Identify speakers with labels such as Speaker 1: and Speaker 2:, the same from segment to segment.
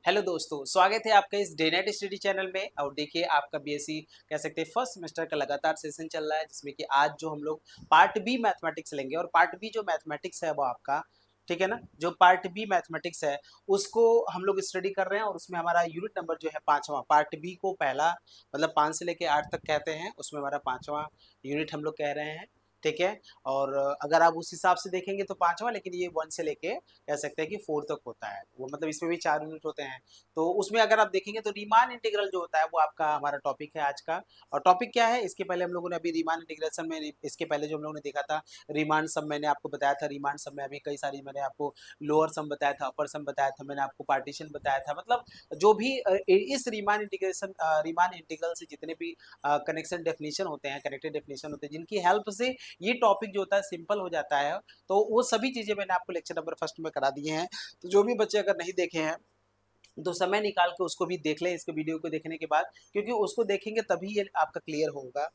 Speaker 1: Hello दोस्तों, स्वागत है आपका इस डे नाइट स्टडी चैनल में। और देखिए आपका बीएससी कह सकते हैं फर्स्ट सेमेस्टर का लगातार सेशन चल रहा है, जिसमें कि आज जो हम लोग पार्ट बी मैथमेटिक्स लेंगे। और पार्ट बी जो मैथमेटिक्स है वो आपका, ठीक है ना, जो पार्ट बी मैथमेटिक्स है उसको हम लोग स्टडी कर रहे हैं। और उसमें हमारा यूनिट नंबर जो है पांचवा, पार्ट बी को पहला मतलब 5 से लेके 8 तक कहते हैं, उसमें हमारा पांचवा यूनिट हम लोग कह रहे हैं, ठीक है। और अगर आप उस हिसाब से देखेंगे तो पांचवा, लेकिन ये 1 से लेके कह सकते हैं कि 4 तक होता है वो, मतलब इसमें भी 4 यूनिट होते हैं। तो उसमें अगर आप देखेंगे तो रीमान इंटीग्रल जो होता है वो आपका हमारा टॉपिक है आज का। और टॉपिक क्या है, इसके पहले हम लोगों ने अभी रीमान इंटीग्रेशन में, इसके पहले जो हम लोगों ने देखा था रीमान सम, मैंने आपको बताया था रीमान सम में अभी कई सारी, मैंने आपको लोअर सम बताया था, अपर सम बताया था, मैंने आपको पार्टीशन बताया था। मतलब जो भी इस रीमान इंटीग्रेशन रीमान इंटीग्रल से जितने भी कनेक्शन डेफिनेशन होते हैं, कनेक्टेड डेफिनेशन होते हैं, जिनकी हेल्प से ये टॉपिक जो होता है सिंपल हो जाता है, तो वो सभी चीजें मैंने आपको लेक्चर नंबर फर्स्ट में करा दिए हैं। तो जो भी बच्चे अगर नहीं देखे हैं तो समय निकाल के उसको भी देख लें, इसके वीडियो को देखने के बाद, क्योंकि उसको देखेंगे तभी ये आपका क्लियर होगा।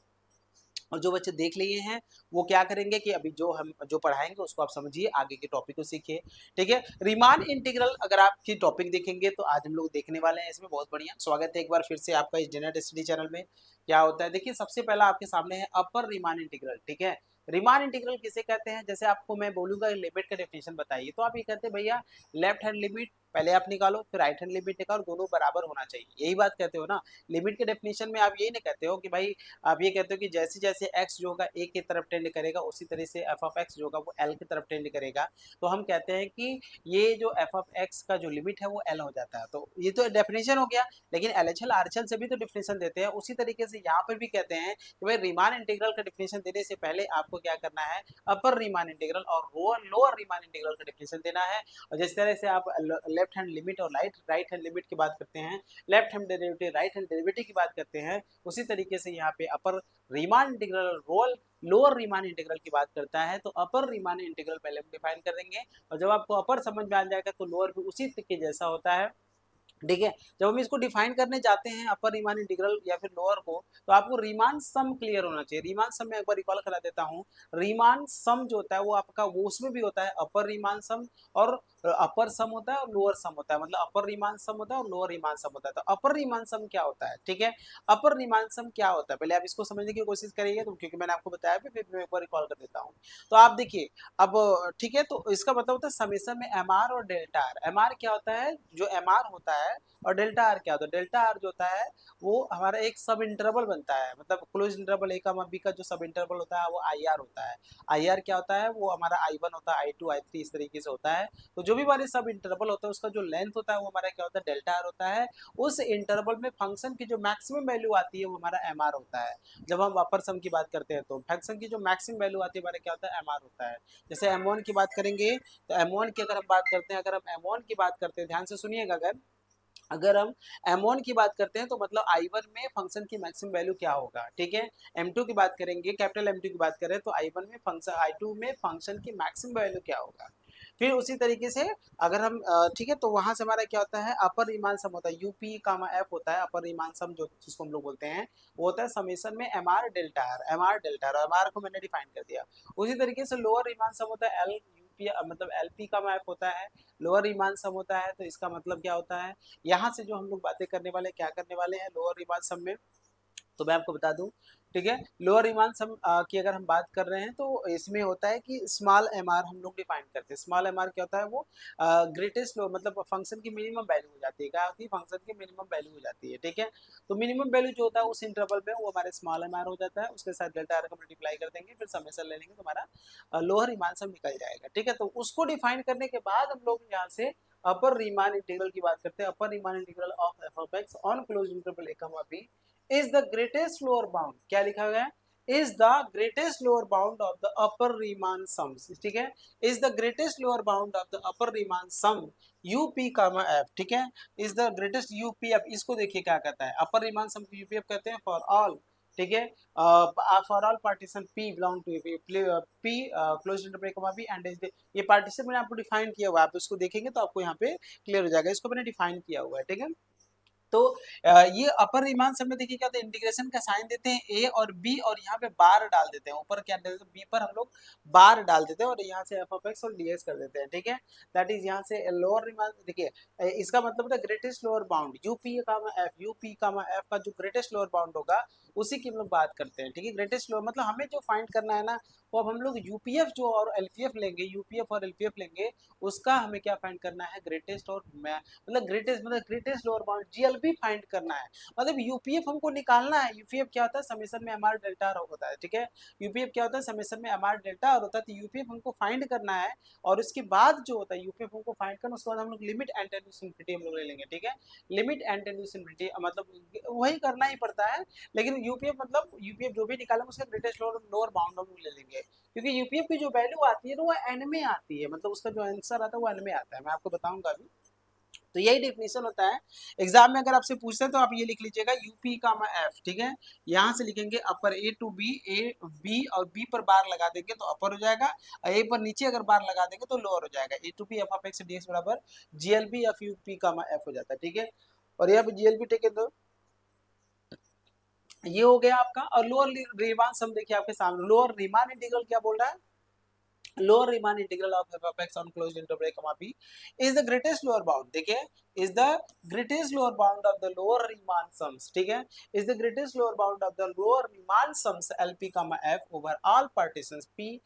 Speaker 1: और जो बच्चे देख लिए हैं वो क्या करेंगे कि अभी जो हम जो पढ़ाएंगे उसको आप समझिए, आगे के टॉपिक को सीखिए, ठीक है। रीमान इंटीग्रल अगर आप की टॉपिक देखेंगे तो आज हम लोग देखने वाले हैं इसमें। बहुत बढ़िया, स्वागत है एक बार फिर से आपका इस जेनेट स्टडी चैनल में। क्या होता है देखिए, सबसे पहला आपके सामने है अपर रीमान इंटीग्रल, ठीक है। रीमान इंटीग्रल किसे कहते हैं, जैसे आपको मैं बोलूंगा लिमिट का डेफिनेशन बताइए, तो आप ये कहते हैं भैया लेफ्ट हैंड लिमिट पहले आप निकालो, फिर राइट हैंड लिमिट निकालो, दोनों बराबर होना चाहिए, यही बात कहते हो ना। लिमिट के डेफिनेशन में आप यही नहीं कहते हो कि भाई, आप ये कहते हो कि जैसे जैसे x जो होगा a की तरफ टेंड करेगा, उसी तरह से f ऑफ x जो होगा वो l की तरफ टेंड करेगा। तो हम कहते हैं कि ये जो f ऑफ x का जो लिमिट है वो l हो जाता है। तो ये तो डेफिनेशन हो गया, लेकिन LHL RHL से भी तो डेफिनेशन देते हैं। उसी तरीके से यहाँ पर भी कहते हैं कि भाई रीमान इंटीग्रल का डेफिनेशन देने से पहले आपको क्या करना है, अपर रीमान इंटीग्रल और लोअर रीमान इंटीग्रल का डेफिनेशन देना है। और जिस तरह से आप लेफ्ट हैंड लिमिट और राइट हैंड लिमिट की बात करते हैं, left hand derivative right hand derivative की बात करते हैं, उसी तरीके से यहाँ पे अपर रीमान इंटीग्रल रोल लोअर रीमान इंटीग्रल की बात करता है। तो अपर रीमान इंटीग्रल पहले हम डिफाइन कर देंगे, और जब आपको अपर समझ में आ जाएगा तो लोअर भी उसी के जैसा होता है, ठीक है। जब हम इसको डिफाइन करने जाते हैं अपर रीमान इंटीग्रल या फिर लोअर को, तो आपको रीमान सम क्लियर होना चाहिए। रीमान सम में एक बार रिकॉल करा देता हूँ, रीमान सम जो होता है वो आपका, वो उसमें भी होता है अपर रीमान सम, और अपर सम होता है और लोअर सम होता है, मतलब अपर रीमान सम होता है और लोअर रीमान सम होता है। तो अपर रीमान सम क्या होता है, ठीक है, अपर रीमान सम क्या होता है, पहले आप इसको समझने की कोशिश करिएगा, तो क्योंकि मैंने आपको बताया भी, फिर मैं एक बार रिकॉल कर देता हूँ। तो आप देखिए अब, ठीक है, तो इसका मतलब होता है समेशन में एम आर और डेल्टा आर। एम आर क्या होता है, जो एम आर होता है, और डेल्टा आर क्या होता है, डेल्टा आर जो होता है वो हमारा एक सब इंटरवल बनता है, मतलब क्लोज इंटरवल ए का बी का जो सब इंटरवल होता है वो आई आर होता है। आई आर क्या होता है, वो हमारा आई वन होता है, आई टू, आई थ्री, इस तरीके से होता है। तो जो भी हमारे सब इंटरवल होता है उसका जो लेंथ होता है वो हमारा क्या होता है, डेल्टा आर होता है। उस इंटरवल में फंक्शन की जो मैक्सिमम वैल्यू आती है वो हमारा एम आर होता है। जब हम अपर सम की बात करते हैं तो फंक्शन की जो मैक्सिमम वैल्यू आती है हमारा क्या होता है, एम आर होता है। जैसे एम वन की बात करेंगे, तो एम वन की अगर हम बात करते हैं, अगर हम एम वन की बात करते हैं, ध्यान से सुनिएगा, अगर अगर हम m1 की बात करते हैं तो मतलब i1 में फंक्शन की मैक्सिमम वैल्यू क्या होगा, ठीक है। m2 की बात करेंगे, कैपिटल m2 की बात करें तो i1 में फंक्शन, i2 में फंक्शन की मैक्सिमम वैल्यू क्या होगा। फिर उसी तरीके से अगर हम ठीक है, तो वहां से हमारा क्या होता है, अपर रीमान सम होता है, यूपी कामा एफ होता है अपर रीमान सम, जो जिसको हम लोग बोलते हैं वो होता है समेशन में M R delta R, M R delta R, M R को मैंने डिफाइन कर दिया। उसी तरीके से लोअर रीमान सम होता है एल यूपी, मतलब एलपी का मैप होता है, लोअर रीमान सम होता है। तो इसका मतलब क्या होता है, यहाँ से जो हम लोग बातें करने वाले, क्या करने वाले हैं लोअर रीमान सम में, तो मैं आपको बता दूं, ठीक है। लोअर ईमान सम की अगर हम बात कर रहे हैं तो इसमें होता है कि स्मॉल एम आर हम लोग डिफाइन करते हैं। स्मॉल एम आर क्या होता है, वो ग्रेटेस्ट लो, मतलब फंक्शन की मिनिमम वैल्यू हो जाती है, क्या होती है, फंक्शन की मिनिमम वैल्यू हो जाती है, ठीक है। तो मिनिमम वैल्यू जो होता है उस इंटरवल में वो हमारे स्मॉल एम आर हो जाता है, उसके साथ डेल्टा आर का मल्टीप्लाई कर देंगे, फिर समेशन ले लेंगे तो हमारा लोअर ईमान सम निकल जाएगा, ठीक है। तो उसको डिफाइन करने के बाद हम लोग यहाँ से अपर रीमान इंटीग्रल की बात करते हैं। Upper Riemann integral of f of x on close interval a comma b is the greatest lower bound, क्या लिखा हुआ है, is the greatest lower bound of the upper Riemann sums, ठीक है, is the greatest lower bound of the upper Riemann sum UP comma F, ठीक है, is the greatest UPF। इसको देखिए क्या कहता है, अपर रीमान सम को UPF कहते हैं फॉर ऑल, ठीक है, for all partition P belong to P close interval comma B and ये पार्टीशन मैंने आपको डिफाइन किया हुआ है, आप इसको देखेंगे तो आपको यहाँ पे क्लियर हो जाएगा, इसको मैंने डिफाइन किया हुआ है, ठीक है। तो ये अपर रीमान सब में देखिए क्या होता है, इंटीग्रेशन का साइन देते हैं ए और बी और यहाँ पे बार डाल देते हैं, ऊपर क्या देते हैं बी पर हम लोग बार डाल देते हैं और यहाँ से एफ ऑफ एक्स और डी एक्स कर देते हैं, ठीक है। दैट इज यहाँ से लोअर रीमान देखिए इसका मतलब होता है greatest lower bound U P comma F का जो ग्रेटेस्ट लोअर बाउंड होगा उसी की हम लोग बात करते हैं, ठीक है। ग्रेटेस्ट लोअर मतलब हमें जो फाइंड करना है ना, वो अब हम लोग यूपीएफ जो और एलपीएफ लेंगे, यूपीएफ और एलपीएफ लेंगे, उसका हमें क्या फाइंड करना है, ग्रेटेस्ट और मतलब greatest lower bound GLB find करना है। मतलब यूपीएफ हमको निकालना है। यूपीएफ क्या होता है, समेशन में एमआर डेल्टा आर होता है, ठीक है। यूपीएफ क्या होता है, समेशन में एमआर डेल्टा आर होता है। तो यूपीएफ हमको फाइंड करना है और उसके बाद जो होता है यूपीएफ हमको फाइंड करना, उसके बाद हम लोग लिमिट एंड टेंड्यूस इनफिनिटी हम लोग ले लेंगे, ठीक है। लिमिट एंड टेंड्यूस इनफिनिटी मतलब वही करना ही पड़ता है, लेकिन यूपीएफ मतलब यूपीएफ जो भी निकाला उसका ग्रेटेस्ट लोअर बाउंड हम लोग ले लेंगे, क्योंकि यूपीएफ की जो वैल्यू आती है ना वो एन में आती है, मतलब उसका जो आंसर आता है वो एन में आता है, मैं आपको बताऊंगा अभी। तो यही डेफिनेशन होता है। एग्जाम में अगर आपसे पूछते हैं तो आप ये लिख लीजिएगा यूपी का एफ, ठीक है। यहाँ से लिखेंगे अपर ए टू बी, ए बी और बी पर बार लगा देंगे तो अपर हो जाएगा, और ए पर नीचे अगर बार लगा देंगे तो लोअर हो जाएगा। A to b F of x D x बराबर जीएलबी एफ यूपी का एफ हो जाता है, ठीक है। और यहाँ पे जीएलबी ठीक है, तो ये हो गया आपका। और लोअर रीमान सम देखिए आपके सामने, लोअर रीमान इंटीग्रल क्या बोल रहा है, lower Riemann integral of f of x on closed interval comma b is the greatest lower bound, ठीक है, is the greatest lower bound of the lower Riemann sums, ठीक है, is the greatest lower bound of the lower Riemann sums LP comma f over all partitions p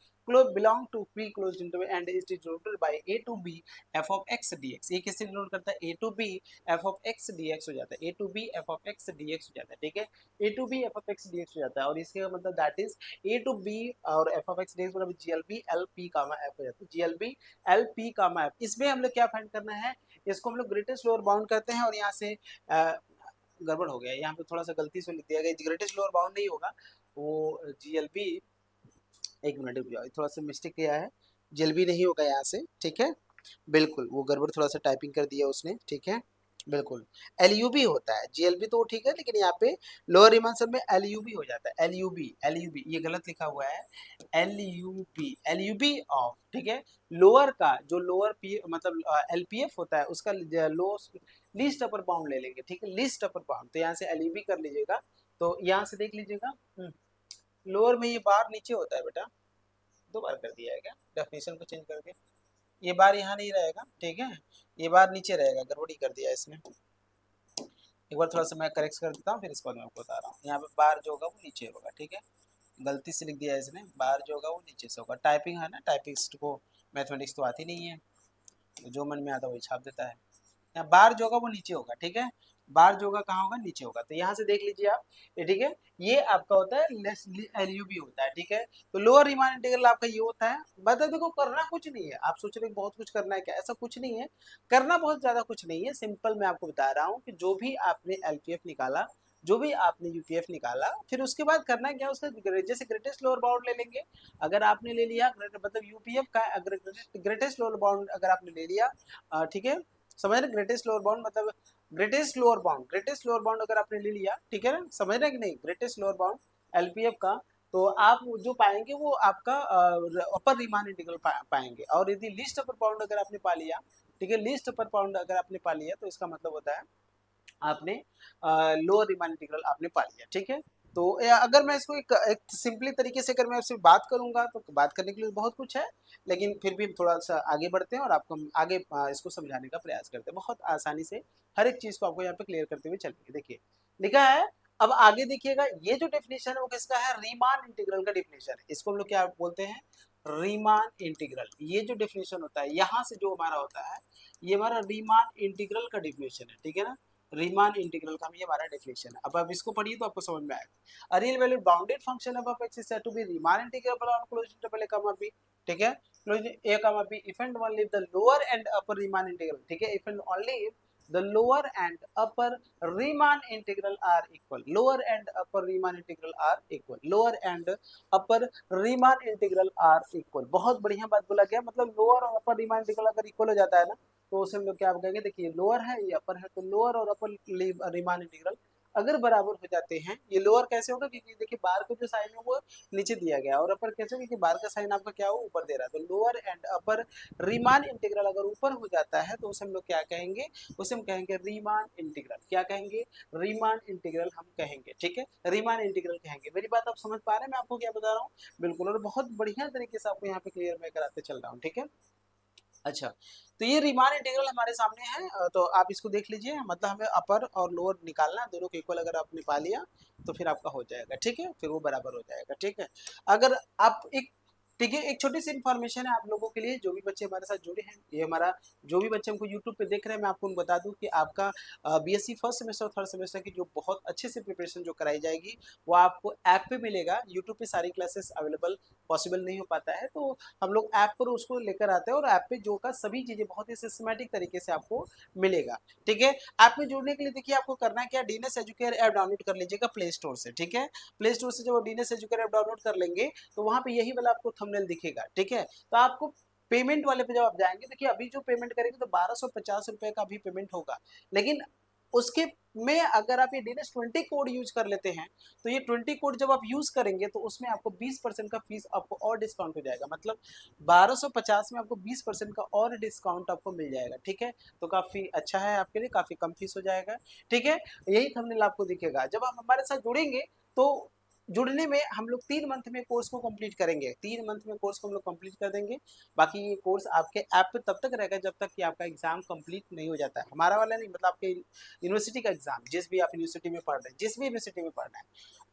Speaker 1: belong to pre closed interval and is denoted by a to b f of x dx। ये किससे denote करता है, a to b f of x dx हो जाता है, a to b f of x dx हो जाता है, ठीक है। a to b f of x dx हो जाता है, और इसके मतलब that is a to b और f of x D x बराबर GLB L P comma f हो जाता है, GLB L P comma f. इसमें हम लोग क्या फाइंड करना है, इसको हम लोग ग्रेटेस्ट लोअर बाउंड करते हैं, और यहाँ से गड़बड़ हो गया, यहाँ पे थोड़ा सा गलती से लिख दिया गया, ग्रेटेस्ट लोअर बाउंड नहीं होगा वो जीएलबी, एक मिनट रुक जाओ, थोड़ा सा मिस्टेक किया है, जीएलबी नहीं होगा यहाँ से, ठीक है। बिल्कुल वो गड़बड़ थोड़ा सा टाइपिंग कर दिया उसने, ठीक है। बिल्कुल एलयूबी होता है, जीएलबी तो ठीक है, लेकिन यहाँ पे लोअर रीमान सब में एलयूबी हो जाता है, एलयूबी ये गलत लिखा हुआ है, एलयूबी ऑफ, ठीक है। लोअर का जो लोअर पी मतलब एलपीएफ होता है उसका लो लीस्ट अपर बाउंड ले लेंगे, ठीक है, लीस्ट अपर बाउंड। तो यहाँ से एलयूबी कर लीजिएगा, तो यहाँ से देख लीजिएगा लोअर में ये बार नीचे होता है बेटा, दो बार कर दिया है क्या डेफिनेशन को चेंज करके, ये बार यहाँ नहीं रहेगा, ठीक है, ये बार नीचे रहेगा, गड़बड़ी कर दिया इसने। एक बार थोड़ा सा मैं करेक्ट कर देता हूँ, फिर इसके बाद मैं आपको बता रहा हूँ। यहाँ पे बार जो होगा वो नीचे होगा, ठीक है, गलती से लिख दिया है इसने, बार जो होगा वो नीचे से होगा। टाइपिंग है ना, टाइपिस्ट को मैथमेटिक्स तो आती नहीं है, तो जो मन में आता है वही छाप देता है। यहाँ बार जो होगा वो नीचे होगा, ठीक है, बार जो होगा कहाँ होगा, नीचे होगा। तो यहाँ से देख लीजिए आप, ये ठीक है, ये आपका होता है एलयूबी होता है, ठीक है। तो लोअर रीमान इंटीग्रल आपका ये होता है। बता देखो करना कुछ नहीं है, आप सोच रहे बहुत कुछ करना है क्या, ऐसा कुछ नहीं है, करना बहुत ज्यादा कुछ नहीं है, सिंपल मैं आपको बता रहा हूँ कि जो भी आपने एलपीएफ निकाला, जो भी आपने यूपीएफ निकाला, फिर उसके बाद करना क्या, उसका जैसे ग्रेटेस्ट लोअर बाउंड ले लेंगे। अगर आपने ले लिया मतलब यूपीएफ का ग्रेटेस्ट लोअर बाउंड अगर आपने ले लिया, ठीक है, समझ रहे, ग्रेटेस्ट लोअर बाउंड मतलब ग्रेटेस्ट लोअर बाउंड अगर आपने ले लिया, ठीक है ना, समझ रहे कि नहीं, ग्रेटेस्ट लोअर बाउंड एलपीएफ का, तो आप जो पाएंगे वो आपका अपर रीमान इंटीग्रल पाएंगे। और यदि लिस्ट अपर बाउंड अगर आपने पा लिया, ठीक है, लिस्ट अपर बाउंड अगर आपने पा लिया तो इसका मतलब होता है आपने लोअर रीमान इंटीग्रल आपने पा लिया, ठीक है। तो अगर मैं इसको एक सिंपली तरीके से अगर मैं आपसे बात करूंगा तो बात करने के लिए बहुत कुछ है, लेकिन फिर भी थोड़ा सा आगे बढ़ते हैं और आपको हम आगे इसको समझाने का प्रयास करते हैं, बहुत आसानी से हर एक चीज को आपको यहाँ पे क्लियर करते हुए चलेंगे। देखिए लिखा है, अब आगे देखिएगा, ये जो डेफिनेशन है वो किसका है, रीमान इंटीग्रल का डेफिनेशन है। इसको हम लोग क्या बोलते हैं, रीमान इंटीग्रल। ये जो डेफिनेशन होता है यहाँ से जो हमारा होता है, ये हमारा रीमान इंटीग्रल का डेफिनेशन है, ठीक है ना, रीमान इंटीग्रल का ये हमारा डेफिनेशन है। अब आप इसको पढ़िए तो आपको समझ में आएगा। A real valued bounded function of X is said to be Riemann integrable on closed interval a comma b, ठीक है, closed a comma b if and only if the lower and upper Riemann integral, ठीक है, if and only if the lower and upper Riemann integral are equal, lower and upper Riemann integral are equal, lower and upper Riemann integral are equal। बहुत बढ़िया बात बोला गया, मतलब lower और अपर Riemann integral अगर इक्वल हो जाता है ना, तो उसे हम लोग क्या कहेंगे, देखिए लोअर है ये अपर है, तो लोअर और अपर रीमान इंटीग्रल अगर बराबर हो जाते हैं, ये लोअर कैसे होगा क्योंकि देखिए बार का जो साइन है वो नीचे दिया गया और अपर कैसे होगा कि बार का साइन आपका क्या हो ऊपर दे रहा है, तो lower and upper Riemann integral अगर ऊपर हो जाता है तो उसे हम लोग क्या कहेंगे, उसे हम कहेंगे रीमान इंटीग्रल। क्या कहेंगे, रीमान इंटीग्रल हम कहेंगे। ठीक है, रीमान इंटीग्रल कहेंगे। मेरी बात आप समझ पा रहे हैं मैं आपको क्या बता रहा हूँ, बिल्कुल, और बहुत बढ़िया तरीके से आपको यहाँ पे क्लियर मैं कराते चल रहा हूँ। ठीक है, अच्छा, तो ये रीमान इंटीग्रल हमारे सामने है, तो आप इसको देख लीजिए, मतलब हमें अपर और लोअर निकालना, दोनों को इक्वल अगर आपने पा लिया तो फिर आपका हो जाएगा। ठीक है, फिर वो बराबर हो जाएगा। ठीक है, अगर आप एक, ठीक है, एक छोटी सी इन्फॉर्मेशन है आप लोगों के लिए, जो भी बच्चे हमारे साथ जुड़े हैं, ये हमारा जो भी बच्चे हमको यूट्यूब पे देख रहे हैं, मैं आपको बता दूं कि आपका बीएससी फर्स्ट सेमेस्टर और थर्ड सेमेस्टर की जो बहुत अच्छे से प्रिपरेशन जो कराई जाएगी वो आपको ऐप पे मिलेगा। यूट्यूब पे सारी क्लासेस अवेलेबल पॉसिबल नहीं हो पाता है, तो हम लोग ऐप पर उसको लेकर आते हैं और ऐप पे जो का सभी चीजें बहुत ही सिस्टमेटिक तरीके से आपको मिलेगा। ठीक है, ऐप में जुड़ने के लिए देखिए आपको करना है क्या, डीएनएस एजुकेयर ऐप डाउनलोड कर लीजिएगा प्ले स्टोर से। ठीक है, प्ले स्टोर से जब डीएनएस एजुकेयर ऐप डाउनलोड कर लेंगे तो वहां पे यही वाला आपको थंबनेल दिखेगा। ठीक है, तो आपको पेमेंट वाले पे जब आप जाएंगे, देखिए अभी जो पेमेंट करेंगे तो 1250 रुपए का भी पेमेंट होगा, लेकिन उसके में अगर आप ये डीएनएस 20 कोड यूज कर लेते हैं तो ये 20 कोड जब आप यूज करेंगे तो उसमें आपको 20% का फीस आपको और डिस्काउंट हो जाएगा, मतलब 1250 में आपको 20% का और डिस्काउंट आपको मिल जाएगा। ठीक है, तो काफी अच्छा है आपके लिए, काफी कम फीस हो जाएगा। ठीक है, यही थंबनेल आपको दिखेगा। जब आप हमारे साथ जुड़ेंगे तो जुड़ने में हम लोग 3 मंथ में कोर्स को कंप्लीट करेंगे, 3 मंथ में कोर्स को हम लोग कंप्लीट कर देंगे। बाकी ये कोर्स आपके ऐप पे तब तक रहेगा जब तक कि आपका एग्जाम कंप्लीट नहीं हो जाता है, हमारा वाला नहीं, मतलब आपके यूनिवर्सिटी का एग्जाम, जिस भी आप यूनिवर्सिटी में पढ़ रहे हैं, जिस भी यूनिवर्सिटी में पढ़ना है।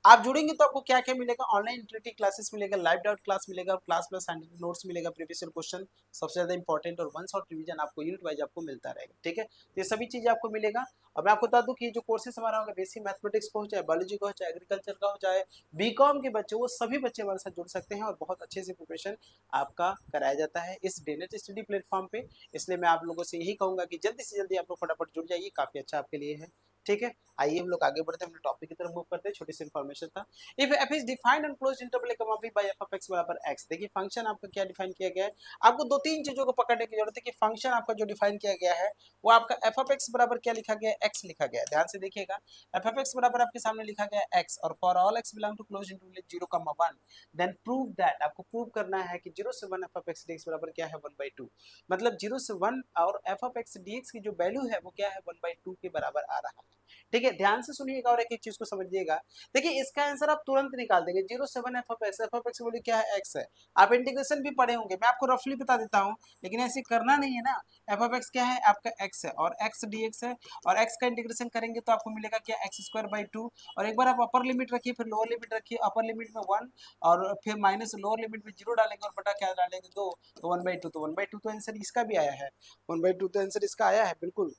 Speaker 1: आप जुड़ेंगे तो आपको क्या क्या मिलेगा, ऑनलाइन इंटरेक्टिव क्लासेस मिलेगा, लाइव डाउट क्लास मिलेगा, क्लास प्लस हैंडलिंग नोट्स मिलेगा, प्रीवियस ईयर क्वेश्चन सबसे ज्यादा इंपॉर्टेंट, और वन शॉट रिवीजन आपको यूनिट वाइज आपको मिलता रहेगा। ठीक है, तो ये सभी चीजें आपको मिलेगा। और मैं आपको बता दूं कि जो कोर्सेस हमारा होगा, बेसिक मैथमेटिक्स का हो, चाहे बायोलॉजी का हो, चाहे एग्रीकल्चर का हो, चाहे बीकॉम के बच्चे, वो सभी बच्चे हमारे साथ जुड़ सकते हैं और बहुत अच्छे से प्रिपरेशन आपका कराया जाता है इस डेनेट स्टडी प्लेटफॉर्म पे। इसलिए मैं आप लोगों से यही कहूंगा कि जल्दी से जल्दी आप लोग फटाफट जुड़ जाइए, काफी अच्छा आपके लिए है। ठीक है, आइए हम लोग आगे बढ़ते हैं, हम टॉपिक की तरफ मूव करते हैं। छोटी सी इन्फॉर्मेशन था, if F is defined and closed interval comma B by F of X बराबर एक्स। देखिए फंक्शन आपका क्या डिफाइन किया गया है, आपको दो तीन चीजों को पकड़ने की जरूरत है कि फंक्शन आपका जो डिफाइन किया गया है वो आपका एफ ऑफ एक्स बराबर क्या लिखा गया है, एक्स लिखा गया है। ध्यान से देखिएगा, एफ ऑफ एक्स बराबर आपके सामने लिखा गया है एक्स, और for all x belong to closed interval 0, 1, then prove that, आपको प्रूव करना है कि 0 से 1 एफ ऑफ एक्स डीएक्स बराबर क्या है 1/2, मतलब 0 से 1 और एफ ऑफ एक्स डीएक्स की जो वैल्यू है वो क्या है 1/2 के बराबर आ रहा है। ठीक है, ध्यान से सुनिएगा और एक एक चीज को समझिएगा। देखिए इसका आंसर आप तुरंत निकाल देंगे, 0 से 1 एफ ऑफ एक्स बोलिए क्या है, एक्स है। आप इंटीग्रेशन भी पढ़े होंगे, मैं आपको रफली बता देता हूँ, लेकिन ऐसे करना नहीं है ना। एफ ऑफ एक्स क्या है आपका, एक्स है, और एक्स डीएक्स है, और एक्स का इंटीग्रेशन करेंगे तो आपको मिलेगा क्या, x² 2। और एक बार आप अपर लिमिट रखिए, फिर लोअर लिमिट रखिए, अपर लिमिट में 1 और फिर माइनस लोअर लिमिट में 0 डालेंगे और बटा क्या डालेंगे 2, तो 1/2, तो 1/2 तो आंसर इसका भी आया है, 1/2 तो आंसर इसका आया है बिल्कुल।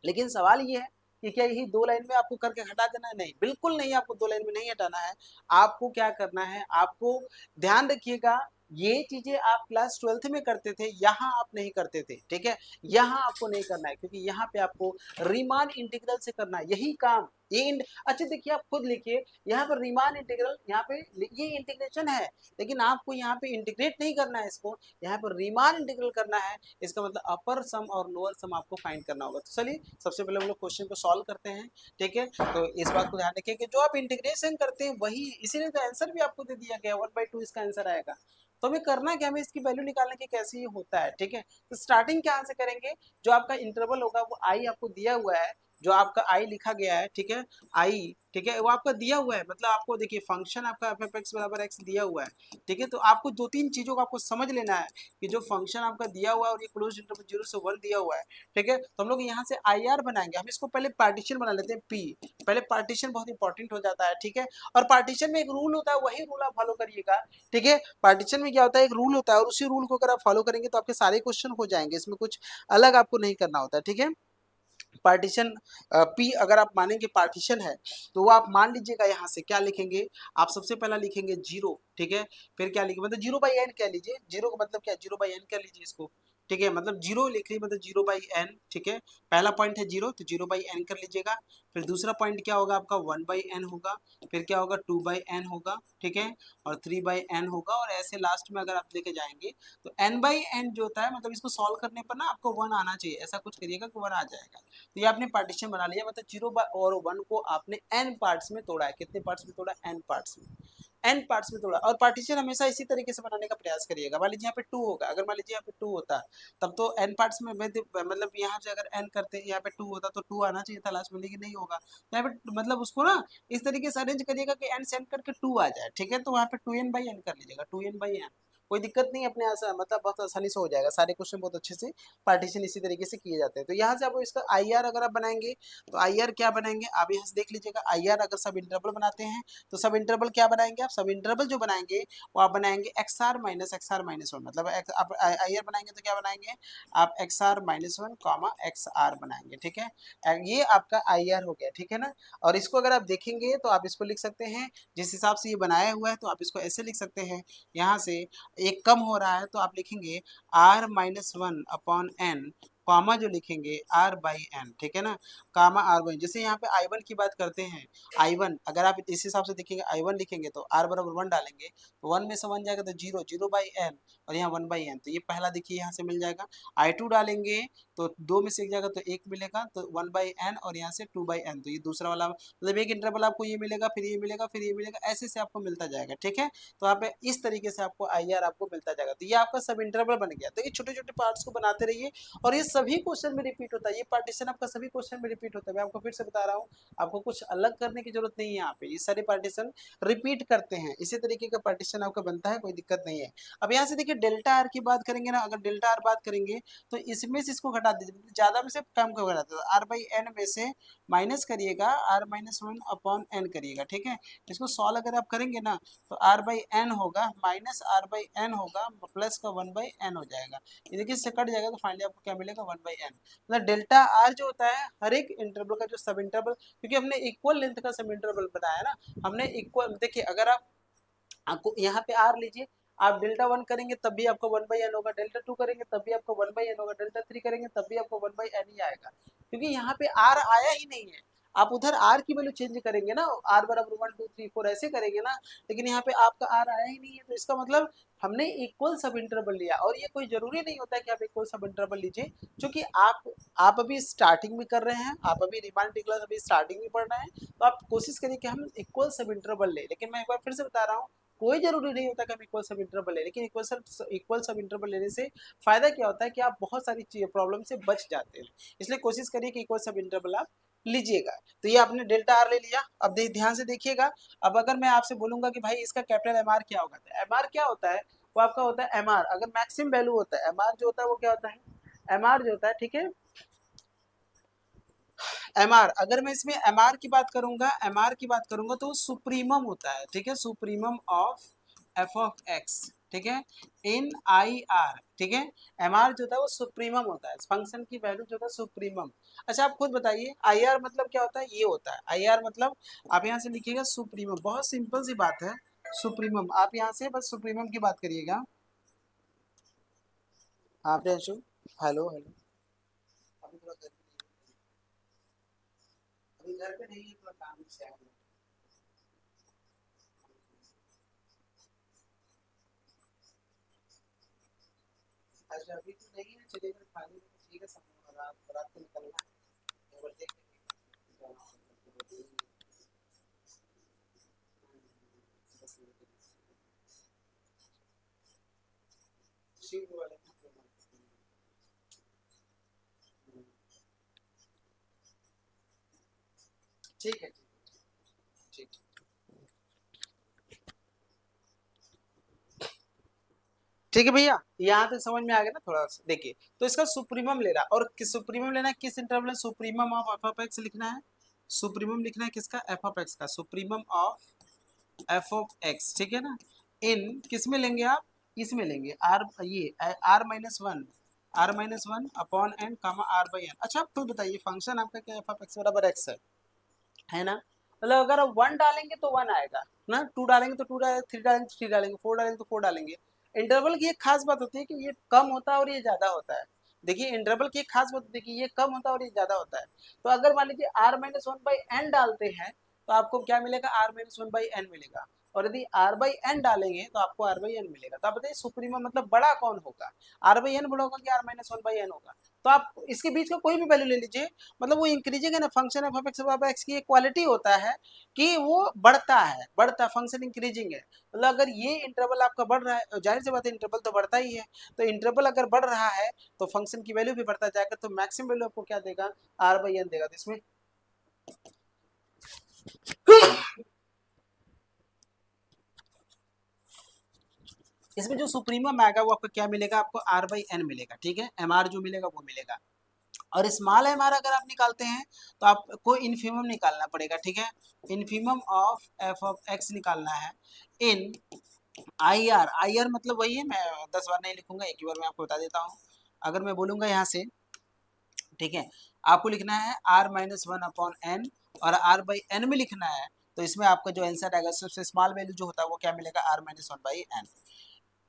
Speaker 1: लेकिन सवाल ये है कि क्या यही 2 लाइन में आपको करके हटा देना है, नहीं, बिल्कुल नहीं, आपको 2 लाइन में नहीं हटाना है। आपको क्या करना है, आपको ध्यान रखिएगा, ये चीजें आप क्लास 12th में करते थे, यहाँ आप नहीं करते थे। ठीक है, यहाँ आपको नहीं करना है, क्योंकि यहाँ पे आपको रीमान इंटीग्रल से करना है यही काम। अच्छा देखिए, आप खुद लिखिए यहाँ पर रीमान इंटीग्रल, यहाँ पे ये इंटीग्रेशन है, लेकिन आपको यहाँ पे इंटीग्रेट नहीं करना है इसको, यहाँ पर रीमान इंटीग्रल करना है। इसका मतलब अपर सम और लोअर सम आपको फाइंड करना होगा। तो चलिए सबसे पहले हम लोग क्वेश्चन को सॉल्व करते हैं। ठीक है, तो इस बात को ध्यान रखिए कि जो आप इंटीग्रेशन करते हैं वही, इसीलिए तो आंसर भी आपको दे दिया गया 1/2 इसका आंसर आएगा। तो हमें करना क्या, हमें इसकी वैल्यू निकालने की कैसे ये होता है। ठीक है, तो स्टार्टिंग क्या से करेंगे, जो आपका इंटरवल होगा वो आई आपको दिया हुआ है, जो आपका आई लिखा गया है, ठीक है, आई, ठीक है, वो आपका दिया हुआ है, मतलब आपको देखिए फंक्शन आपका एफ एफ एक्स बराबर एक्स दिया हुआ है। ठीक है, तो आपको दो तीन चीजों को आपको समझ लेना है कि जो फंक्शन आपका दिया हुआ है और ये क्लोज इंटरवल 0 से 1 दिया हुआ है। ठीक है, तो हम लोग यहाँ से आई आर बनाएंगे, हम इसको पहले पार्टीशन बना लेते हैं पी, पहले पार्टीशन बहुत इंपॉर्टेंट हो जाता है। ठीक है, और पार्टीशन में एक रूल होता है, वही रूल आप फॉलो करिएगा। ठीक है, पार्टीशन में क्या होता है, एक रूल होता है, और उसी रूल को अगर आप फॉलो करेंगे तो आपके सारे क्वेश्चन हो जाएंगे, इसमें कुछ अलग आपको नहीं करना होता है। ठीक है, पार्टीशन पी अगर आप मानेंगे पार्टीशन है तो वो आप मान लीजिएगा, यहाँ से क्या लिखेंगे, आप सबसे पहला लिखेंगे 0। ठीक है, फिर क्या लिखेंगे, मतलब 0/n कह लीजिए, 0 का मतलब क्या है, 0/n कह लीजिए इसको। ठीक है, मतलब जीरो लिख लीजिए, मतलब 0/n, ठीक है, पहला पॉइंट है जीरो तो 0/n कर लीजिएगा। फिर दूसरा पॉइंट क्या होगा आपका 1/n होगा, फिर क्या होगा 2/n होगा, ठीक है, और 3/n होगा, और ऐसे लास्ट में अगर आप लेके जाएंगे तो n/n जो होता है, मतलब इसको सॉल्व करने पर ना आपको 1 आना चाहिए, ऐसा कुछ करिएगा कि 1 आ जाएगा। तो ये आपने पार्टीशन बना लिया, मतलब 0/1 को आपने n पार्ट्स में तोड़ा है। कितने पार्ट्स में तोड़ा? n पार्ट्स में, n पार्ट्स में तोड़ा। और पार्टीशन हमेशा इसी तरीके से बनाने का प्रयास करिएगा। मान लीजिए यहाँ पे 2 होगा, अगर मान लीजिए यहाँ पे 2 होता तब तो n पार्ट्स में मतलब यहाँ से अगर n करते यहाँ पे 2 होता तो 2 आना चाहिए था लास्ट में, लेकिन नहीं होगा। तो यहाँ पे मतलब उसको ना इस तरीके से अरेंज करिएगा कि n से n करके 2 आ जाए, ठीक है, तो वहाँ पे 2n/n कर लीजिएगा, 2n/n, कोई दिक्कत नहीं, अपने मतलब बहुत आसानी से हो जाएगा। सारे क्वेश्चन बहुत अच्छे से पार्टीशन इसी तरीके से किए जाते हैं। तो यहाँ से आप इसका आई आर अगर आप बनाएंगे तो आई आर क्या बनाएंगे आप यहाँ से देख लीजिएगा। आई आर अगर सब इंटरवल बनाते हैं तो सब इंटरवल क्या बनाएंगे आप? सब इंटरवल जो बनाएंगे वो आप बनाएंगे XR-1, मतलब आप आई आर बनाएंगे तो क्या बनाएंगे आप? XR-1 कॉमा XR बनाएंगे, ठीक है, ये आपका आई आर हो गया, ठीक है ना। और इसको अगर आप देखेंगे तो आप इसको लिख सकते हैं जिस हिसाब से ये बनाया हुआ है, तो आप इसको ऐसे लिख सकते हैं, यहाँ से एक कम हो रहा है तो आप लिखेंगे R-1/n, कॉमा जो लिखेंगे R/n, ठीक है ना, कामा R/1। जैसे यहाँ पे I1 की बात करते हैं, I1 अगर आप इस हिसाब से देखेंगे I1 लिखेंगे तो R बराबर 1 डालेंगे तो 1 में से 1 जाएगा तो 0, 0/n, और यहाँ 1/n, तो ये पहला देखिए यहाँ से मिल जाएगा। I2 डालेंगे तो 2 में से 1 जाएगा तो 1 मिलेगा, तो 1/n, और यहाँ से 2/n, तो ये दूसरा वाला मतलब एक इंटरवल आपको ये मिलेगा, फिर ये मिलेगा, फिर ये मिलेगा, ऐसे से आपको मिलता जाएगा, ठीक है। तो यहाँ पे इस तरीके से आपको आई आर आपको मिलता जाएगा। तो ये आपका सब इंटरवल बन गया। तो ये छोटे छोटे पार्ट्स को बनाते रहिए और ये सभी क्वेश्चन में रिपीट होता है, ये पार्टीशन आपका सभी क्वेश्चन में रिपीट होता है। मैं आपको फिर से बता रहा हूँ, आपको कुछ अलग करने की जरूरत नहीं है। यहाँ पे ये सारे पार्टीशन रिपीट करते हैं, इसी तरीके का पार्टीशन आपका बनता है, कोई दिक्कत नहीं है। अब यहाँ से देखिए डेल्टा आर की बात करेंगे ना, अगर डेल्टा आर बात करेंगे तो इसमें से इसको घटा दीजिए, ज्यादा में से कम को घटा दीजिए, R/n में से माइनस करिएगा, R-1/n करिएगा, ठीक है। इसको सॉल्व अगर आप करेंगे ना तो R/n होगा माइनस R/n होगा प्लस का 1/n हो जाएगा। ये देखिए इससे कट जाएगा तो फाइनली आपको क्या मिलेगा 1/n। मतलब डेल्टा आर जो होता है हर एक इंटरवल का जो सब इंटरवल, क्योंकि हमने इक्वल लेंथ का सब इंटरवल बनाया ना, हमने इक्वल, देखिए अगर आप आपको यहाँ पे आर लीजिए, आप डेल्टा 1 करेंगे तब भी आपको 1/n होगा, डेल्टा 2 करेंगे तब भी आपको 1/n होगा, डेल्टा 3 करेंगे तब भी आपको 1/n ही आएगा, क्योंकि यहाँ पे आर आया ही नहीं है। आप उधर आर की वैल्यू चेंज करेंगे ना, आर बराबर 1 2 3 4 ऐसे करेंगे ना, लेकिन यहाँ पे आपका आर आया ही नहीं है। तो इसका मतलब हमने इक्वल सब इंटरवल लिया, और ये कोई जरूरी नहीं होता है कि आप इक्वल सब इंटरवल लीजिए, क्योंकि आप अभी स्टार्टिंग भी कर रहे हैं, आप अभी रिमांड क्लास अभी स्टार्टिंग भी पढ़ रहे हैं, तो आप कोशिश करिए कि हम इक्वल सब इंटरवल लें। लेकिन मैं एक बार फिर से बता रहा हूँ, कोई जरूरी नहीं होता कि हम इक्वल सब इंटरवल लें, लेकिन इक्वल सब इंटरवल लेने से फायदा क्या होता है कि आप बहुत सारी प्रॉब्लम से बच जाते हैं। इसलिए कोशिश करिए कि इक्वल सब इंटरवल आप लीजिएगा। तो ये आपने डेल्टा आर ले लिया। अब ध्यान से देखिएगा, अब अगर मैं आपसे बोलूंगा कि भाई इसका कैपिटल एम आर क्या होगा, तो एम आर क्या होता है, वो आपका होता है एम आर, अगर मैक्सिमम वैल्यू होता है एम आर जो होता है वो क्या होता है, एम आर जो होता है, ठीक है, एम आर, अगर मैं इसमें एम आर की बात करूंगा, एम आर की बात करूंगा तो वो सुप्रीमम होता है, ठीक है, supremum of f of x, ठीक है, इन आई आर, ठीक है। एम आर जो होता है वो सुप्रीमम होता है, फंक्शन की वैल्यू जो होता है सुप्रीमम। अच्छा आप खुद बताइए आई आर मतलब क्या होता है, ये होता है आई आर मतलब, आप यहाँ से लिखिएगा सुप्रीमम, बहुत सिंपल सी बात है, सुप्रीमम, आप यहाँ से बस सुप्रीमम की बात करिएगा। आप हेलो हेलो, अभी थोड़ा घर पे नहीं है, थोड़ा काम से आया हूँ। अच्छा अभी तो नहीं है, चलेगा खाली में तो ठीक है, सब रात रात को निकलना है, और देख शिफ्ट वाले ठीक है, ठीक ठीक। ठीक है भैया, यहाँ तक समझ में आ गया ना थोड़ा सा, देखिए तो इसका सुप्रीमम ले रहा है, और किस सुप्रीमम लेना है, किस इंटरवल में, supremum of f of x लिखना है, सुप्रीमम लिखना है किसका, एफ ऑफ एक्स का, supremum of f of x, ठीक है ना, इन किस में लेंगे आप, इसमें लेंगे आर, ये R-1, R-1 अपॉन एन कामा R/n। अच्छा आप खुद बताइए फंक्शन आपका क्या, एफ ऑफ एक्स बराबर एक्स है ना, मतलब अगर आप 1 डालेंगे तो 1 आएगा ना, 2 डालेंगे तो 2 डालेंगे, 3 डालेंगे तो 3 डालेंगे, 4 डालेंगे तो 4 डालेंगे, इंटरवल की एक खास बात होती है कि ये कम होता है और ये ज्यादा होता है। देखिए इंटरवल की एक खास बात होती है कि ये कम होता है और ये ज्यादा होता है। तो अगर मान लीजिए R minus one by N डालते हैं तो आपको क्या मिलेगा, R minus one by N मिलेगा। और यदि आर बाई एन डालेंगे तो आपको आर बाई एन मिलेगा। तो आप बताइए सुप्रीमम मतलब बड़ा कौन होगा, आर बाई एन बड़ा होगा कि R minus one by N होगा। तो आप इसके बीच का कोई भी वैल्यू ले लीजिए, मतलब वो इंक्रीजिंग है ना, फंक्शन एफ ऑफ एक्स की एक क्वालिटी होता है कि वो बढ़ता है, बढ़ता फंक्शन इंक्रीजिंग है। मतलब अगर ये इंटरवल आपका बढ़ रहा है, जाहिर सी बात है इंटरवल तो बढ़ता ही है। तो इंटरवल अगर बढ़ रहा है तो फंक्शन की वैल्यू भी बढ़ता जाएगा, तो मैक्सिमम वैल्यू आपको क्या देगा, आर बाई एन देगा। तो इसमें इसमें जो सुप्रीमम आएगा वो आपको क्या मिलेगा, आपको आर बाई एन मिलेगा, ठीक है, एम आर जो मिलेगा वो मिलेगा। और स्मॉल एम आर अगर आप निकालते हैं तो आपको इनफीमम निकालना पड़ेगा, ठीक है, infimum of f of x निकालना है इन आई आर। आई आर मतलब वही है, मैं 10 बार नहीं लिखूंगा, एक ही बार मैं आपको बता देता हूँ। अगर मैं बोलूंगा यहाँ से, ठीक है, आपको लिखना है R minus one upon N और आर बाई एन में लिखना है। तो इसमें आपका जो आंसर आएगा सबसे स्मॉल वैल्यू जो होता है वो क्या मिलेगा, R minus one by N.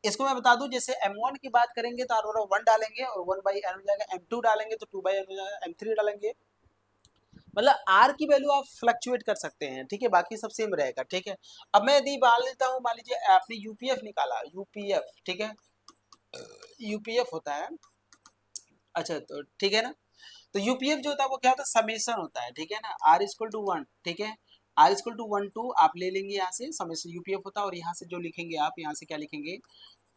Speaker 1: इसको मैं बता दूं, जैसे M1 की बात करेंगे तो आर वन डालेंगे और वन बाई एन हो जाएगा, M2 डालेंगे तो टू बाई एन हो जाएगा, M3 डालेंगे, मतलब आर की वैल्यू आप फ्लक्चुएट कर सकते हैं, ठीक है, बाकी सब सेम रहेगा, ठीक है। अब मैं यदि मान लेता हूँ, मान लीजिए आपने यूपीएफ निकाला, यूपीएफ, ठीक है, यूपीएफ होता है, अच्छा तो ठीक है ना। तो यूपीएफ जो होता है वो क्या होता है, समेशन होता है, ठीक है ना, आर इक्वल टू वन, ठीक है, R equal to one to आप ले लेंगे यहाँ से, समेशन यूपीएफ होता है, और यहाँ से जो लिखेंगे आप, यहाँ से क्या लिखेंगे,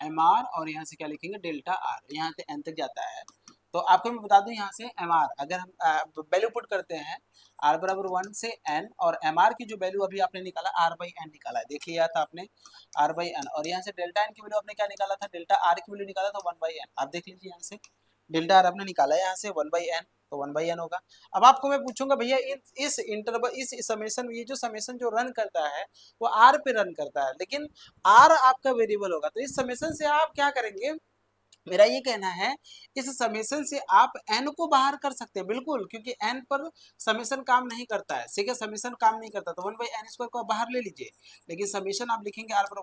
Speaker 1: एम आर, और यहाँ से क्या लिखेंगे, डेल्टा आर, यहाँ से एन तक जाता है। तो आपको मैं बता दूं यहाँ से एम आर अगर हम वैल्यू पुट करते हैं, आर बराबर वन से एन, और एम आर की जो वैल्यू अभी आपने निकाला आर बाई एन निकाला है, देख लिया था आपने, आर बाई एन, और यहाँ से डेल्टा एन की वैल्यू आपने क्या निकाला था, डेल्टा आर की वैल्यू निकाला था वन बाई एन, आप देख लीजिए यहाँ से डेल्टा आर आपने निकाला है यहाँ से वन बाई एन, तो वन बाई एन होगा। अब आपको मैं पूछूंगा भैया इस इंटरवल, इस समेशन, ये जो समेशन जो रन करता है वो आर पे रन करता है, लेकिन आर आपका वेरिएबल होगा, तो इस समेशन से आप क्या करेंगे, मेरा ये कहना है इस समेशन से आप एन को बाहर कर सकते हैं, बिल्कुल, क्योंकि एन पर समेशन काम नहीं करता है, ठीक है, समेशन काम नहीं करता, तो वन बाई एन स्क्वायर को आप बाहर ले लीजिए, लेकिन समेशन आप लिखेंगे आर पर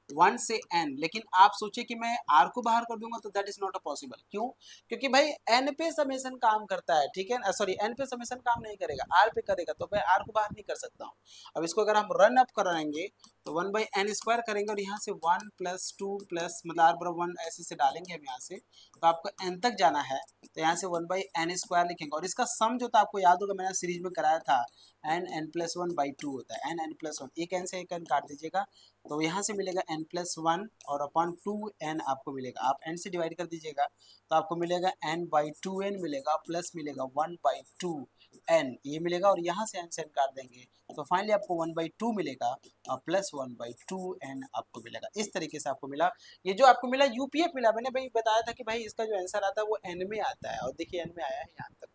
Speaker 1: वन से एन, लेकिन आप सोचिए कि मैं आर को बाहर कर दूंगा तो that is not a possible, क्यों, क्योंकि भाई एन पे समेशन काम करता है, ठीक है, सॉरी एन पे समेशन काम नहीं करेगा, आर पे करेगा, तो मैं आर को बाहर नहीं कर सकता हूँ। अब इसको अगर हम रन अप कराएंगे तो वन बाई एन स्क्वायर करेंगे, और यहाँ से वन प्लस टू प्लस मतलब आर बराबर वन ऐसे से डालेंगे हम यहाँ से, तो आपको एन तक जाना है, तो यहाँ से वन बाई एन स्क्वायर लिखेंगे, और इसका सम जो था आपको याद होगा मैंने सीरीज में कराया था, N N plus one by two होता है, एन एन प्लस वन, एक एन से एक एन काट दीजिएगा, तो यहाँ से मिलेगा एन प्लस वन और अपॉन टू एन आपको मिलेगा, आप एन से डिवाइड कर दीजिएगा तो आपको मिलेगा एन बाई टू एन मिलेगा, प्लस मिलेगा वन बाई टू एन ये मिलेगा, और यहाँ से एन काट देंगे तो फाइनली आपको वन बाई टू मिलेगा, plus one by two N आपको मिलेगा। इस तरीके से आपको मिला, ये जो आपको मिला यूपीएफ मिला, मैंने भाई बताया था कि भाई इसका जो आंसर आता है वो एन में आता है, और देखिए एन में आया है यहाँ तक,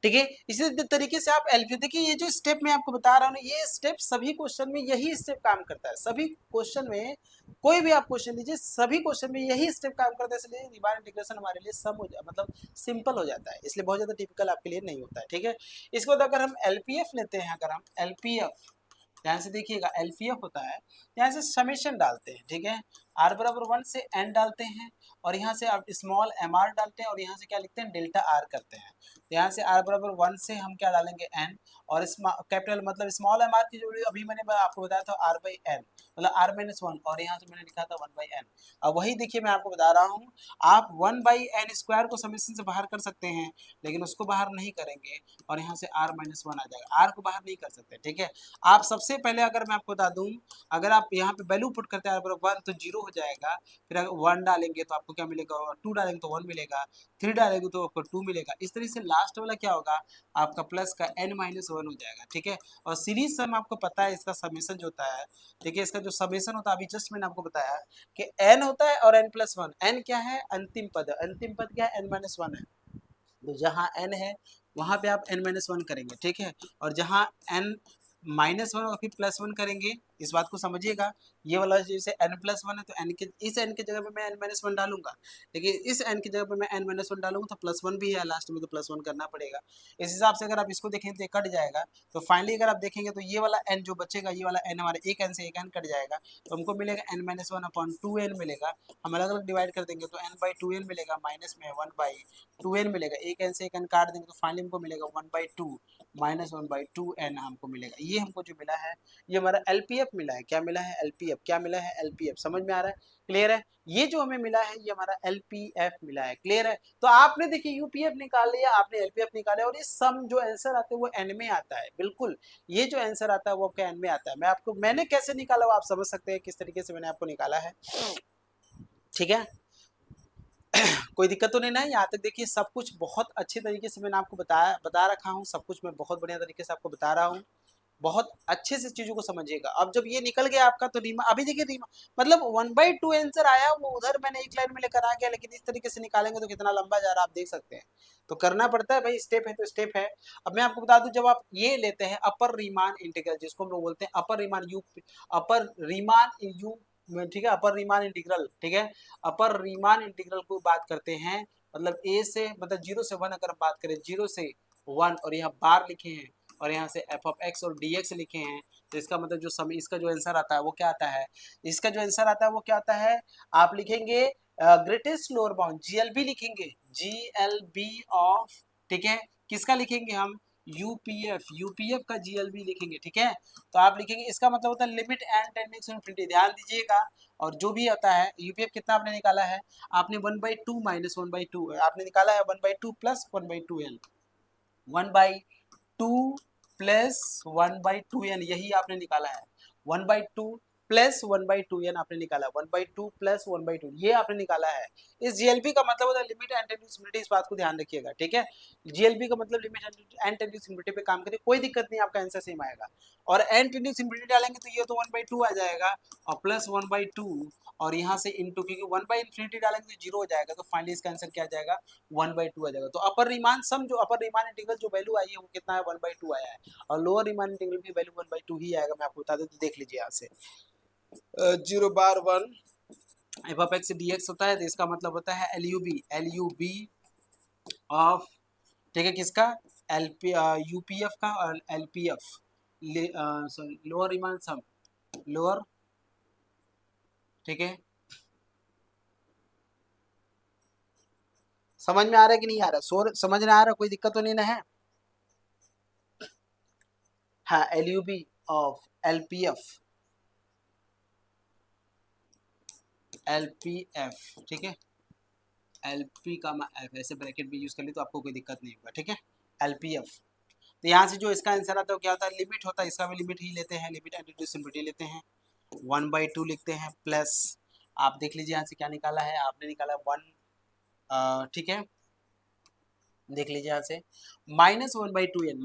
Speaker 1: ठीक है। इसी तरीके से आप एलपी, देखिए ये जो स्टेप मैं आपको बता रहा हूँ ना, ये स्टेप सभी क्वेश्चन में यही स्टेप काम करता है, सभी क्वेश्चन में कोई भी आप क्वेश्चन लीजिए सभी क्वेश्चन में यही स्टेप काम करता है, इसलिए रिबार इंटीग्रेशन हमारे लिए सम हो जाए, मतलब सिंपल हो जाता है, इसलिए बहुत ज्यादा टिपिकल आपके लिए नहीं होता है, ठीक है। इसके बाद अगर हम एलपीएफ लेते हैं, अगर हम एलपीएफ ध्यान से देखिएगा, एलपीएफ होता है, यहाँ से समेशन डालते हैं, ठीक है, आर बराबर वन से एन डालते हैं, और यहाँ से आप स्मॉल एम आर डालते हैं, और यहाँ से क्या लिखते हैं, डेल्टा आर करते हैं, तो यहाँ से आर बराबर वन से हम क्या डालेंगे, एन, और कैपिटल मतलब स्मॉल एम आर की जो अभी मैंने आपको बताया था आर बाई एन, मतलब आर माइनस वन, और यहाँ से मैंने लिखा था वन बाई एन। अब वही देखिए मैं आपको बता रहा हूँ, आप वन बाई एन स्क्वायर को समेशन से बाहर कर सकते हैं, लेकिन उसको बाहर नहीं करेंगे, और यहाँ से आर माइनस वन आ जाएगा, आर को बाहर नहीं कर सकते, ठीक है। आप सबसे पहले अगर मैं आपको बता दूं, अगर आप यहाँ पे वैल्यू पुट करते हैं वन तो जीरो हो जाएगा, फिर अगर वन डालेंगे तो आपको क्या मिलेगा, टू डालेंगे तो वन मिलेगा, थ्री डालेंगे तो आपको टू मिलेगा, इस तरीके से लास्ट वाला क्या होगा आपका प्लस का एन माइनस वन हो जाएगा, ठीक है। और सीरीज सम आपको पता है इसका समेशन जो होता है, देखिए इसका जो समेशन होता है अभी जस्ट मैंने आपको बताया कि एन होता है और एन प्लस वन, एन क्या है, अंतिम पद है, अंतिम पद क्या है, एन माइनस वन है, तो जहाँ एन है वहां पे आप एन माइनस वन करेंगे, ठीक है, और जहाँ एन माइनस वन और फिर प्लस वन करेंगे, इस बात को समझिएगा। ये वाला जैसे n+1 है तो n के इस n की जगह पे मैं n-1 डालूंगा, लेकिन इस n की जगह पे मैं n-1 डालूंगा तो +1 भी है लास्ट में, तो +1 करना पड़ेगा। इस हिसाब से अगर आप इसको देखें तो ये कट जाएगा, तो फाइनली अगर आप देखेंगे तो ये वाला n जो बचेगा, ये वाला n हमारे एक n से एक n कट जाएगा, तो हमको मिलेगा n-1/2n मिलेगा। हम अलग अलग डिवाइड कर देंगे तो n/2n मिलेगा, माइनस में 1/2n मिलेगा, एक n से एक n काट देंगे तो फाइनली हमको मिलेगा 1/2 -1/2n हमको मिलेगा। ये हमको जो मिला है ये हमारा LPF मिला है। क्या मिला है? LPF। क्या मिला है? LPF। समझ में आ रहा है? क्लियर है? ये जो हमें मिला है ये हमारा LPF मिला है। क्लियर है? तो आपने देखिए UPF निकाल लिया, आपने LPF निकाला, और ये सम जो आंसर आता है वो n में आता है। बिल्कुल, ये जो आंसर आता है वो आपका n में आता है। मैंने कैसे निकाला वो आप समझ सकते हैं किस तरीके से मैंने आपको निकाला है। ठीक है, कोई दिक्कत तो नहीं ना? यहाँ तक देखिए सब कुछ बहुत अच्छे तरीके से मैंने आपको बता रखा हूँ, सब कुछ मैं बहुत बढ़िया तरीके से आपको बता रहा हूँ। बहुत अच्छे से चीजों को समझिएगा। अब जब ये निकल गया आपका तो रीमा, अभी देखिए रीमा मतलब 1/2 आंसर आया, वो उधर मैंने एक लाइन में लेकर आ गया, लेकिन इस तरीके से निकालेंगे तो कितना लंबा जा रहा है आप देख सकते हैं। तो करना पड़ता है भाई, स्टेप है तो स्टेप है। अब मैं आपको बता दूं, जब आप ये लेते हैं अपर रीमान इंटीग्रल, जिसको हम लोग बोलते हैं अपर रीमान यू, ठीक है, अपर रीमान इंटीग्रल, ठीक है, अपर रीमान इंटीग्रल को बात करते हैं, मतलब ए से मतलब 0 से 1 अगर हम बात करें, 0 से 1 और यहाँ बार लिखे हैं और यहाँ से f(x) और dx लिखे हैं, तो इसका मतलब जो समय इसका जो आंसर आता है वो क्या आता है? इसका जो आंसर आता है वो क्या आता है? आप लिखेंगे ग्रेटेस्ट लोअर बाउंड GLB लिखेंगे, GLB ऑफ, ठीक है, किसका लिखेंगे हम? यूपीएफ का GLB लिखेंगे, ठीक है। तो आप लिखेंगे, इसका मतलब होता है limit N tending to infinity. ध्यान दीजिएगा, और जो भी आता है यूपीएफ कितना आपने निकाला है? आपने 1/2 -1/2 आपने निकाला है, 1/2 प्लस 1/2n, 1/2 प्लस 1/2n, यही आपने निकाला है। 1/2 प्लस 1/2n आपने निकाला, 1/2 प्लस 1/2 ये आपने निकाला है। इस जीएलबी का मतलब होता है लिमिट एंड टेंडिंग, इस बात को ध्यान रखिएगा, ठीक है। जीएलबी का मतलब लिमिट एंड टेंडिंग पे काम करिए, कोई दिक्कत नहीं, आपका आंसर सेम आएगा। और एंड टेंडिंग डालेंगे तो ये तो 1/2 आ जाएगा, और प्लस 1/2, और यहाँ से इंटू, क्योंकि 1/∞ डालेंगे तो 0 हो जाएगा, तो फाइनली इसका आंसर क्या आ जाएगा? 1/2 आ जाएगा। तो अपर रीमान सम, जो अपर रीमान इंटीग्रल जो वैल्यू आई है वो कितना है? 1/2 आया है, और लोअर रीमान इंटीग्रल की वैल्यू 1/2 ही आएगा। मैं आपको बता दूं, तो देख लीजिए यहाँ से 0/1 f(x) dx होता है, तो इसका मतलब होता है LUB ऑफ, ठीक है, किसका? यूपीएफ का, और LPF sorry lower Riemann sum, lower, ठीक है। समझ में आ रहा है कि नहीं आ रहा? समझ में आ रहा? कोई दिक्कत तो नहीं ना है? हाँ, LUB ऑफ LPF, ठीक है, LP का F ऐसे ब्रैकेट भी यूज कर ली तो आपको कोई दिक्कत नहीं होगा, ठीक है। LPF, तो यहाँ से जो इसका आंसर आता है वो क्या होता है? लिमिट होता है, इसका भी लिमिट ही लेते हैं, लिमिट एंड सिंपलिटी लेते हैं, 1/2 लिखते हैं, प्लस आप देख लीजिए यहाँ से क्या निकाला है, आपने निकाला 1, ठीक है, देख लीजिए यहाँ से -1/2n,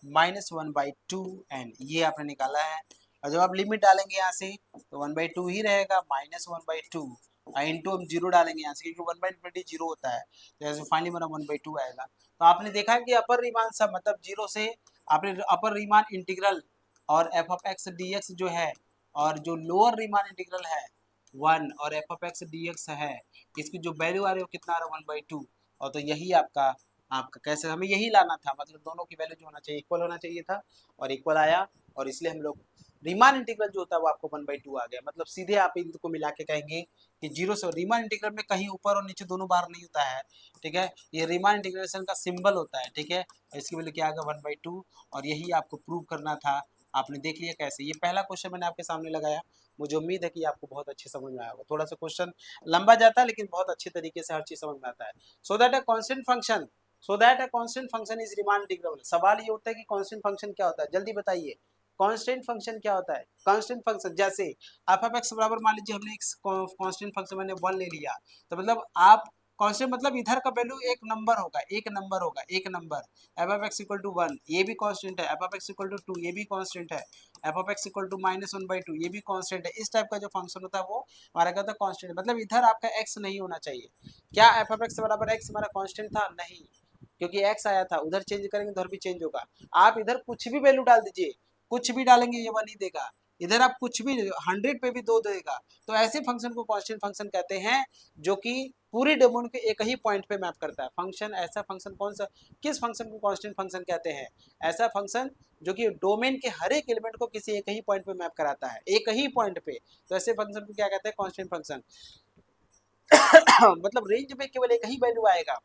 Speaker 1: -1/2n ये आपने निकाला है। और जब आप लिमिट डालेंगे यहाँ से तो 1/2 ही रहेगा, -1/2 इंटू हम 0 डालेंगे यहाँ से, क्योंकि 1/20 0 होता है, तो यहाँ से फाइनली मेरा 1/2 आएगा। तो आपने देखा कि अपर रीमान सब मतलब 0 से आपने अपर रीमान इंटीग्रल और f(x) dx जो है, और जो लोअर रीमान इंटीग्रल है 1 और f(x) dx है, इसकी जो वैल्यू आ रही है वो कितना आ रहा है? 1/2। और तो यही आपका आपका कैसे, हमें यही लाना था, मतलब दोनों की वैल्यू जो होना चाहिए इक्वल होना चाहिए था, और इक्वल आया, और इसलिए हम लोग रीमान इंटीग्रल जो होता है वो आपको 1/2 आ गया। मतलब सीधे आप इनको मिला के कहेंगे कि 0 से, रीमान इंटीग्रल में कहीं ऊपर और नीचे दोनों बार नहीं होता है, ठीक है, ये रीमान इंटीग्रेशन का सिंबल होता है, ठीक है, और इसकी वैल्यू क्या आ गया? 1/2, और यही आपको प्रूव करना था। आपने देख लिया कैसे, ये पहला क्वेश्चन मैंने आपके सामने लगाया, मुझे उम्मीद है कि आपको बहुत अच्छे समझ में आया होगा। थोड़ा सा क्वेश्चन लंबा जाता है लेकिन बहुत अच्छे तरीके से हर चीज समझ में आता है। So that a constant function is Riemann integrable. सवाल ये होता है कि कांस्टेंट फंक्शन क्या होता है, जल्दी बताइए, कांस्टेंट फंक्शन क्या होता है? कांस्टेंट फंक्शन जैसे f(x) बराबर, मान लीजिए हमने एक कांस्टेंट फंक्शन मैंने 1 ले लिया, तो मतलब आप कांस्टेंट मतलब इधर का वैल्यू एक नंबर होगा, एक नंबर f(x) = 1 ये भी कांस्टेंट है, f(x) = 2 ये भी कांस्टेंट है, f(x) = -1/2 ये भी कांस्टेंट है। इस टाइप का जो फंक्शन होता है वो हमारा क्या होता है? कांस्टेंट। मतलब इधर आपका x नहीं होना चाहिए। क्या f(x) बराबर x हमारा कांस्टेंट था? नहीं, क्योंकि x आया था, उधर चेंज करेंगे उधर भी चेंज होगा। आप इधर कुछ भी वैल्यू डाल दीजिए, कुछ भी डालेंगे ये 1 ही देगा, इधर आप कुछ भी 100 पे भी 2 देगा। तो ऐसे फंक्शन को कांस्टेंट फंक्शन कहते हैं, जो कि पूरी डोमेन के एक ही पॉइंट पे मैप करता है। फंक्शन, ऐसा फंक्शन कौन सा, किस फंक्शन को कांस्टेंट फंक्शन कहते हैं? ऐसा फंक्शन जो कि डोमेन के हर एक एलिमेंट को किसी एक ही पॉइंट पे मैप कराता है, एक ही पॉइंट पे। तो ऐसे फंक्शन को क्या कहते हैं? Constant function. मतलब रेंज में केवल एक ही वैल्यू आएगा,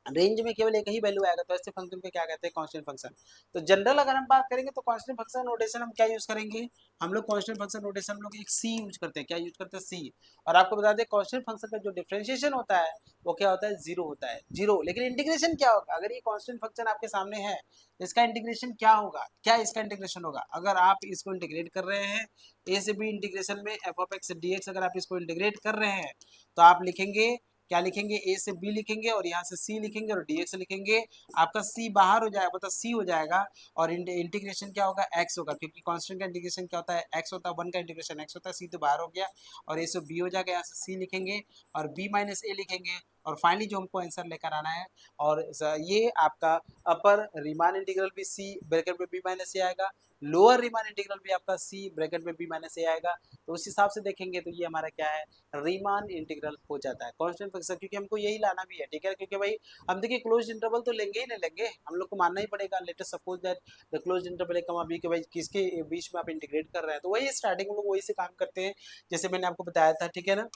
Speaker 1: रेंज में केवल एक ही वैल्यू आएगा, तो ऐसे फंक्शन को क्या कहते हैं? Constant function. तो जनरल अगर हम बात करेंगे तो कांस्टेंट फंक्शन नोटेशन हम क्या यूज करेंगे? हम लोग कांस्टेंट फंक्शन नोटेशन हम लोग एक सी यूज करते हैं। क्या यूज करते हैं? सी। और आपको बता दें कांस्टेंट फंक्शन का जो डिफरेंशिएशन होता है वो क्या होता है? जीरो होता है, जीरो। लेकिन इंटीग्रेशन क्या होगा? अगर ये कांस्टेंट फंक्शन आपके सामने है, इसका इंटीग्रेशन क्या होगा? क्या इसका इंटीग्रेशन होगा? अगर आप इसको इंटीग्रेट कर रहे हैं, ए से बी इंटीग्रेशन में F of x D x, अगर आप इसको इंटीग्रेट कर रहे हैं तो आप लिखेंगे, क्या लिखेंगे? ए से बी लिखेंगे और यहाँ से सी लिखेंगे और dx लिखेंगे। आपका सी बाहर हो जाएगा, मतलब सी हो जाएगा, और इंटीग्रेशन क्या होगा? एक्स होगा, क्योंकि कांस्टेंट का इंटीग्रेशन क्या होता है? एक्स होता है, 1 का इंटीग्रेशन एक्स होता है। सी तो बाहर हो गया और ए से बी हो जाएगा, यहाँ से सी लिखेंगे और बी माइनस ए लिखेंगे। और फाइनली जो हमको आंसर लेकर आना है, और ये आपका अपर रीमान इंटीग्रल भी सी ब्रैकेट में बी माइनस ए आएगा, लोअर रीमान इंटीग्रल भी आपका सी ब्रैकेट में बी माइनस ए आएगा। तो उस हिसाब से देखेंगे तो ये हमारा क्या है? रीमान इंटीग्रल हो जाता है कांस्टेंट फंक्शन, क्योंकि हमको यही लाना भी है, ठीक है। क्योंकि भाई हम देखिए क्लोज इंटरवल तो लेंगे ही नहीं लेंगे, हम लोग को मानना ही पड़ेगा। Let us suppose that the close interval है कमा बी के, भाई किसके बीच में आप इंटीग्रेट कर रहे हैं, तो वही स्टार्टिंग में लोग वही से काम करते हैं, जैसे मैंने आपको बताया था, ठीक है ना।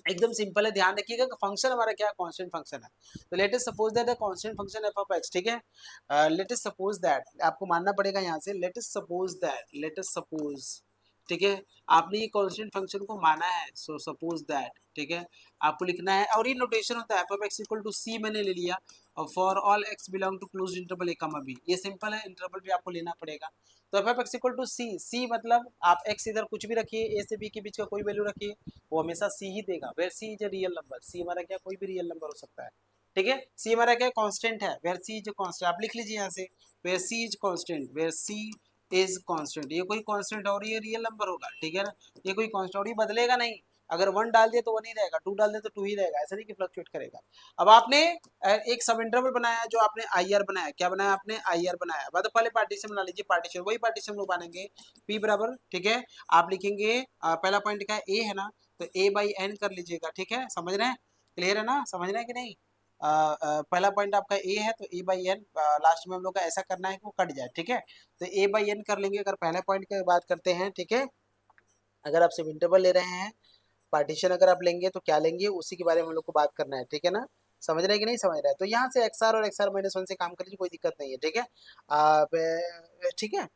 Speaker 1: एकदम सिंपल है, ध्यान रखिएगा कि फंक्शन हमारा क्या कांस्टेंट फंक्शन है। तो let us suppose that the constant function F of x, ठीक है। लेट अस सपोज दैट, आपको मानना पड़ेगा यहाँ से, let us suppose that, let us suppose, ठीक है, आपने ये कांस्टेंट फंक्शन को माना है, सो सपोज दैट, ठीक है, आपको लिखना है। और ये नोटेशन होता है f of x equal to c मैंने ले लिया, और for all x belong to close interval a comma b, ये सिंपल है, इंटरवल भी आपको लेना पड़ेगा। तो f of x equal to c, c मतलब आप एक्स इधर कुछ भी रखिए, ए से बी के बीच का कोई वैल्यू रखिए, वो हमेशा सी ही देगा। Where C is a real number, c हमारा क्या, कोई भी रियल नंबर हो सकता है, ठीक है। सी हमारा क्या, कांस्टेंट है। वेयर सी इज कांस्टेंट, आप लिख लीजिए यहाँ से, where C is constant, where C is constant, ये कोई कांस्टेंट और ये रियल नंबर होगा, ठीक है ना। ये कोई कांस्टेंट और ये बदलेगा नहीं, अगर 1 डाल दिए तो 1 ही रहेगा, 2 डाल दिए तो 2 ही रहेगा, ऐसा नहीं कि फ्लक्चुएट करेगा। अब आपने एक सब इंटरवल बनाया, जो आपने आई आर बनाया, क्या बनाया आपने? आई आर बनाया। बाद पहले पार्टीशन बना लीजिए, पार्टीशन, वही पार्टीशन लोग बनेंगे, पी बराबर, ठीक है, आप लिखेंगे पहला पॉइंट क्या है? ए है ना, तो ए बाई एन कर लीजिएगा, ठीक है, समझ रहे हैं? क्लियर है ना, समझ रहे हैं कि नहीं? पहला पॉइंट आपका ए है तो ए बाई एन, लास्ट में हम लोग का ऐसा करना है कि वो कट जाए, ठीक है। तो ए बाई एन कर लेंगे, अगर पहले पॉइंट की बात करते हैं, ठीक है। अगर आप सिर्फ इंटरवल ले रहे हैं, पार्टीशन अगर आप लेंगे तो क्या लेंगे, उसी के बारे में हम लोग को बात करना है, ठीक है ना। समझ रहे हैं कि नहीं समझ रहे हैं? तो यहाँ से एक्स आर और एक्स आर माइनस वन से काम करिए, कोई दिक्कत नहीं है, ठीक है। ठीक है,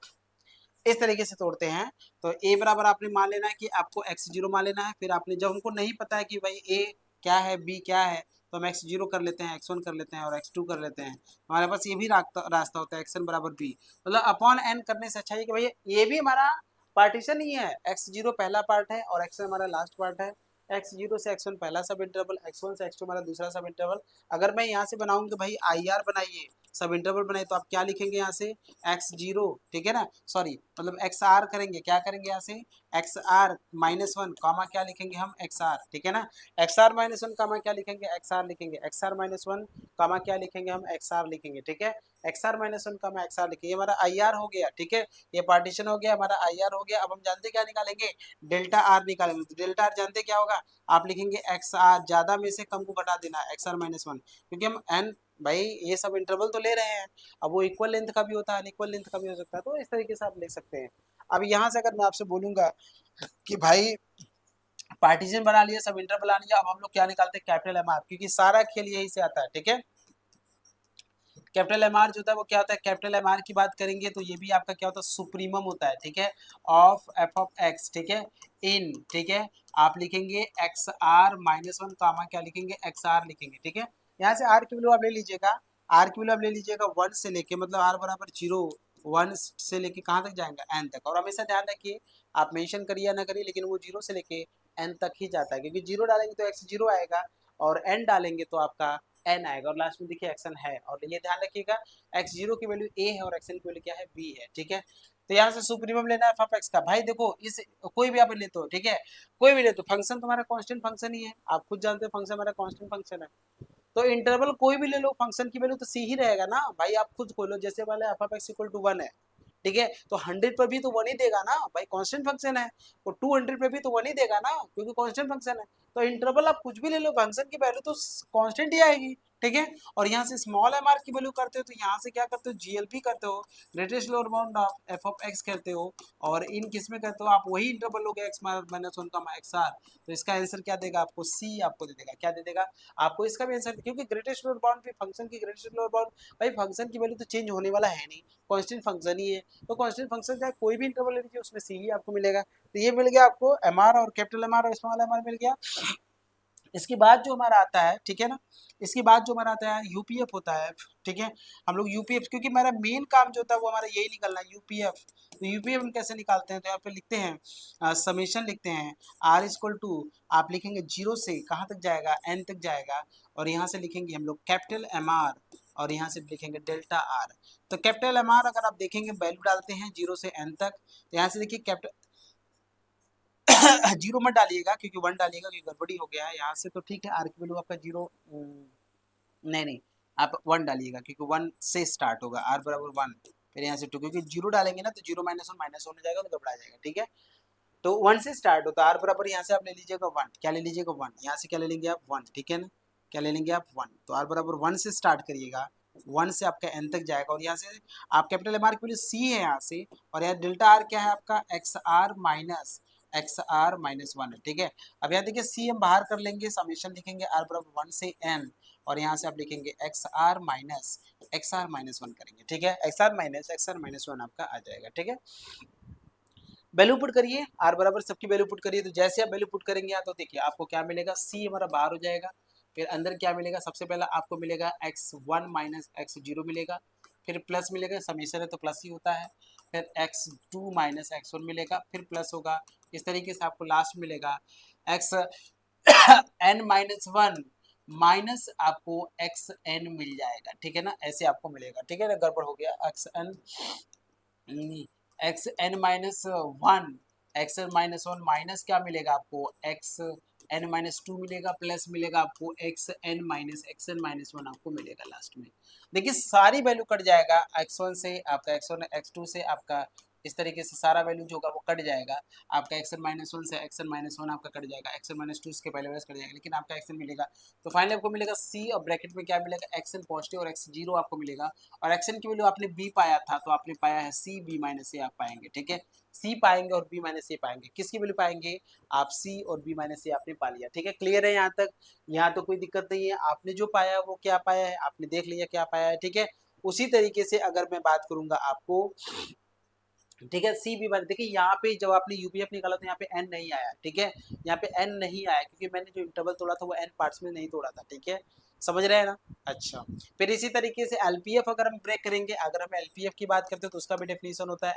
Speaker 1: इस तरीके से तोड़ते हैं। तो ए बराबर आपने मान लेना है कि आपको एक्स जीरो मान लेना है, फिर आपने जब हमको नहीं पता है कि भाई ए क्या है बी क्या है, तो हम एक्स जीरो कर लेते हैं, एक्स वन कर लेते हैं और एक्स टू कर लेते हैं। हमारे पास ये भी रास्ता होता है, एक्स एन बराबर बी, मतलब अपॉन एन करने से अच्छा है कि भाई ये भी हमारा पार्टीशन ही है, एक्स जीरो पहला पार्ट है और एक्स हमारा लास्ट पार्ट है। एक्स जीरो से एक्स वन पहला सब इंटरवल, एक्स वन से एक्स टू हमारा दूसरा सब इंटरवल। अगर मैं यहाँ से बनाऊंगा भाई आई आर बनाइए, सब इंटरवल बनाइए, तो आप क्या लिखेंगे यहाँ से? एक्स जीरो, ठीक है ना, सॉरी मतलब एक्स आर करेंगे, क्या करेंगे यहाँ से? X R minus one comma क्या लिखेंगे हम? एक्स आर, ठीक है ना। X R minus one comma क्या लिखेंगे? एक्स आर लिखेंगे, X R minus one comma क्या लिखेंगे हम? एक्स आर लिखेंगे, ठीक है। X R minus one comma X R लिखेंगे, हमारा आई आर हो गया, ठीक है। ये पार्टीशन हो गया, हमारा आई आर हो गया। अब हम जानते क्या निकालेंगे? डेल्टा आर निकालेंगे। तो डेल्टा आर जानते क्या होगा? आप लिखेंगे एक्स आर, ज्यादा में से कम को घटा देना, एक्स आर माइनस वन, क्योंकि हम एन भाई ये सब इंटरवल तो ले रहे हैं, अब वो इक्वल लेंथ का भी होता है, अनइक्वल लेंथ का भी हो सकता है, तो इस तरीके से आप लिख सकते हैं। अब यहाँ से अगर मैं आपसे बोलूंगा कि भाई पार्टीशन बना लिया, सब इंटरवल बना लिया, अब हम लोग क्या निकालते हैं? कैपिटल एम आर, क्योंकि सारा खेल यही से आता है, ठीक है। कैपिटल एम आर जो होता है वो क्या होता है? कैपिटल एम आर की बात करेंगे तो ये भी आपका क्या होता है? सुप्रीमम होता है, ठीक है, ऑफ एफ ऑफ एक्स, ठीक है, इन, ठीक है, आप लिखेंगे X R minus one comma क्या लिखेंगे? एक्स आर लिखेंगे, ठीक है। यहाँ से आर की वैल्यू आप ले लीजिएगा, आर की वैल्यू आप ले लीजिएगा 1 से लेके, मतलब आर बराबर 0, 1 से लेके कहाँ तक जाएंगे? एन तक। और हमेशा ध्यान रखिए, आप मेंशन करिए या ना करिए, लेकिन वो 0 से लेके एन तक ही जाता है, क्योंकि 0 डालेंगे तो एक्स 0 आएगा और एन डालेंगे तो आपका एन आएगा, और लास्ट में देखिए एक्सन है। और ये ध्यान रखिएगा, एक्स जीरो की वैल्यू ए है और एक्सन की वैल्यू क्या है? बी है, ठीक है। तो यहाँ से सुप्रीमम लेना है एफ एक्स का। भाई देखो, इस कोई भी आप ले तो, ठीक है, कोई भी ले तो, फंक्शन तुम्हारा कांस्टेंट फंक्शन ही है, आप खुद जानते हो फंक्शन हमारा कांस्टेंट फंक्शन है। तो इंटरवल कोई भी ले लो, फंक्शन की वैल्यू तो सी ही रहेगा ना भाई, आप खुद खोलो, जैसे वाले एफ एक्स इक्वल टू 1 है, ठीक है, तो 100 पर भी तो 1 ही देगा ना भाई, कांस्टेंट फंक्शन है। और 200 पे भी तो 1 ही देगा ना, क्योंकि कांस्टेंट फंक्शन है। तो इंटरवल आप कुछ भी ले लो, फंक्शन की वैल्यू तो कांस्टेंट ही आएगी। ठीक है, और यहाँ से स्मॉल एम आर की वैल्यू करते हो तो यहाँ से क्या करते हो, जीएलपी करते हो, greatest lower bound of f of x करते हो, और इन किस में करते हो आप, वही इंटरवल लोगे एक्स माइनस वन का एक्स आर। तो इसका आंसर क्या देगा आपको, सी आपको दे देगा। क्या दे देगा आपको, इसका भी आंसर, क्योंकि ग्रेटेस्ट लोअर बाउंड भी फंक्शन की ग्रेटेस्ट लोअर बाउंड, भाई फंक्शन की वैल्यू तो चेंज होने वाला है नहीं, कांस्टेंट फंक्शन ही है। तो कांस्टेंट फंक्शन चाहे कोई भी इंटरवल ले लीजिए, उसमें सी ही आपको मिलेगा। तो ये मिल गया आपको एम आर, और कैपिटल एम आर और स्मॉल एम आर मिल गया। इसके बाद जो हमारा आता है, ठीक है ना, इसके बाद जो हमारा आता है यूपीएफ होता है। ठीक है, हम लोग यूपीएफ, क्योंकि मेरा मेन काम जो होता है वो हमारा यही निकलना है, यूपीएफ। तो यूपीएफ हम कैसे निकालते हैं, तो यहाँ पे लिखते हैं समेशन लिखते हैं, आर इक्वल टू, आप लिखेंगे 0 से कहाँ तक जाएगा, एन तक जाएगा, और यहाँ से लिखेंगे हम लोग कैपिटल एम आर, और यहाँ से लिखेंगे डेल्टा आर। तो कैपिटल एम आर अगर आप देखेंगे वैल्यू डालते हैं 0 से एन तक, तो यहाँ से देखिए कैपिटल जीरो मत डालिएगा, क्योंकि 1 डालिएगा क्योंकि गड़बड़ी हो गया है यहाँ से। तो ठीक है, आर की वैल्यू आपका 0, नहीं नहीं, आप 1 डालिएगा, क्योंकि 1 से स्टार्ट होगा, आर बराबर 1, फिर यहाँ से 2, क्योंकि 0 डालेंगे ना तो 0 माइनस वन हो जाएगा, तो घबरा जाएगा। ठीक है, तो 1 से स्टार्ट होता है, आर बराबर यहाँ से आप ले लीजिएगा 1, क्या ले लीजिएगा 1, यहाँ से क्या ले लेंगे आप 1, ठीक है ना, क्या ले लेंगे आप 1। तो आर बराबर 1 से स्टार्ट करिएगा, 1 से आपका एन तक जाएगा, और यहाँ से आप कैपिटल एम आर की वैल्यू सी है यहाँ से, और यहाँ डेल्टा आर क्या है आपका, एक्स आर माइनस 1 है। ठीक है, अब यहाँ देखिए सी हम बाहर कर लेंगे, समेशन लिखेंगे आर बराबर 1 से एन, और यहाँ से आप लिखेंगे एक्स आर माइनस 1 करेंगे। ठीक है, एक्स आर माइनस 1 आपका आ जाएगा। ठीक है, वैल्यू पुट करिए, आर बराबर सबकी वैल्यू पुट करिए। तो जैसे आप वैल्यू पुट करेंगे तो देखिए आपको क्या मिलेगा, सी हमारा बाहर हो जाएगा, फिर अंदर क्या मिलेगा, सबसे पहला आपको मिलेगा x1 माइनस x0 मिलेगा, फिर प्लस मिलेगा, समेशन है तो प्लस ही होता है, फिर x2 माइनस x1 मिलेगा, फिर प्लस होगा। इस तरीके से आपको लास्ट मिलेगा x n माइनस 1 माइनस आपको एक्स एन मिल जाएगा। ठीक है ना, ऐसे आपको मिलेगा। ठीक है ना, गड़बड़ हो गया, X N minus 1, X N minus 1 minus क्या मिलेगा आपको, एक्स एन माइनस 2 मिलेगा, प्लस मिलेगा आपको एक्स एन माइनस 1 आपको मिलेगा लास्ट में। देखिए सारी वैल्यू कट जाएगा, x1 से आपका x1, x2 से आपका, इस तरीके से सारा वैल्यू जो होगा वो कट जाएगा। आपका एक्सन माइनस 1 से एक्सन माइनस 1 आपका कट जाएगा, एक्सन माइनस 2 के पहले वाला कट जाएगा, लेकिन आपका एक्सन मिलेगा। तो फाइनली आपको मिलेगा सी, और ब्रैकेट में क्या मिलेगा, एक्सन पॉजिटिव और एक्स जीरो आपको मिलेगा। और एक्सन की वैल्यू आपने बी पाया था, तो आपने पाया है सी, बी माइनस ए आप पाएंगे। ठीक है, सी पाएंगे और बी माइनस ए पाएंगे, किसकी वैल्यू पाएंगे आप, सी और बी माइनस ए आपने पा लिया। ठीक है, क्लियर है यहाँ तक, यहाँ तो कोई दिक्कत नहीं है, आपने जो पाया वो क्या पाया है, आपने देख लिया क्या पाया है। ठीक है, उसी तरीके से अगर मैं बात करूंगा आपको, ठीक है, सी बी वन, देखिए यहाँ पे जब आपने यूपीएफ निकाला तो यहाँ पे एन नहीं आया। ठीक है, यहाँ पे एन नहीं आया क्योंकि मैंने जो इंटरवल तोड़ा था वो एन पार्ट्स में नहीं तोड़ा था। ठीक है, समझ रहे हैं ना। अच्छा, फिर इसी तरीके से एलपीएफ अगर हम ब्रेक करेंगे, अगर हम एलपीएफ की बात करते हैं तो उसका भी डेफिनेशन होता है।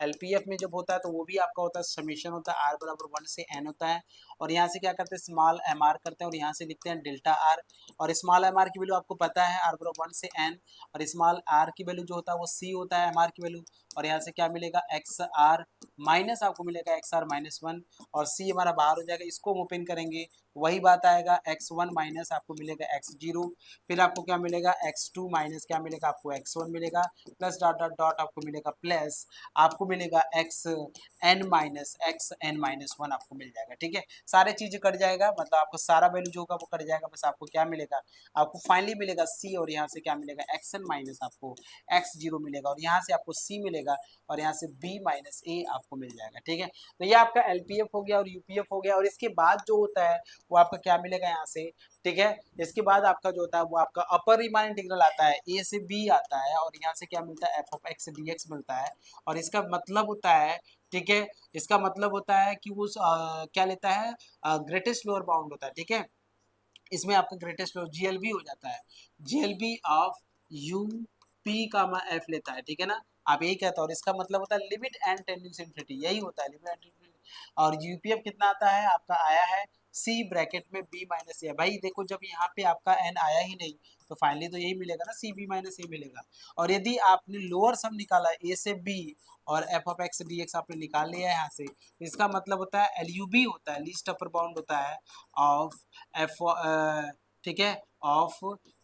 Speaker 1: एलपीएफ में जब होता है तो वो भी आपका होता है समीशन होता है, आर बराबर 1 से एन होता है, और यहाँ से क्या करते हैं, स्मॉल एम आर करते हैं, और यहाँ से लिखते हैं डेल्टा आर। और स्मॉल एम आर की वैल्यू आपको पता है, आर बराबर 1 से एन, और स्मॉल आर की वैल्यू जो होता है वो सी होता है, एम आर की वैल्यू। और यहाँ से क्या मिलेगा, एक्स आर माइनस आपको मिलेगा एक्स आर माइनस 1, और सी हमारा बाहर हो जाएगा, इसको हम ओपन करेंगे वही बात आएगा, x1 माइनस आपको मिलेगा x0, फिर आपको क्या मिलेगा x2 माइनस क्या मिलेगा आपको x1 मिलेगा, प्लस डॉट डॉट डॉट आपको मिलेगा प्लस, आपको मिलेगा एक्स एन माइनस 1 आपको मिल जाएगा। ठीक है, सारे चीज कट जाएगा, मतलब आपको सारा वैल्यू जो होगा वो कट जाएगा, बस आपको क्या मिलेगा, आपको फाइनली मिलेगा सी, और यहाँ से क्या मिलेगा एक्स एन माइनस आपको x0 मिलेगा, और यहाँ से आपको सी मिलेगा, और यहाँ से b माइनस ए आपको मिल जाएगा। ठीक है, तो ये आपका एलपीएफ हो गया और यूपीएफ हो गया। और इसके बाद जो होता है वो आपका क्या मिलेगा यहाँ से, ठीक है, इसके बाद आपका जो होता है वो आपका अपर रीमान इंटीग्रल आता है, ए से बी आता है, और यहाँ से क्या मिलता है, एफ ऑफ एक्स डीएक्स मिलता है। और इसका मतलब होता है, ठीक है, इसका मतलब होता है कि वो क्या लेता है, ग्रेटेस्ट लोअर बाउंड होता है। ठीक है, इसमें आपका ग्रेटेस्ट लोअर जीएलबी हो जाता है, जीएलबी ऑफ यू पी का एफ लेता है। ठीक है ना, आप यही कहते हो, और इसका मतलब होता है limit N tending to infinity, यही होता है लिमिट एंड। और यूपीएफ कितना आता है आपका, आया है सी ब्रैकेट में बी माइनस ए। भाई देखो जब यहाँ पे आपका एन आया ही नहीं तो फाइनली तो यही मिलेगा ना, सी बी माइनस ए मिलेगा। और यदि आपने लोअर सम निकाला ए से बी और f of x D x आपने निकाल लिया है यहाँ से, इसका मतलब होता है एल यू बी होता है, लीस्ट अपर बाउंड होता है ऑफ एफ, ठीक है, of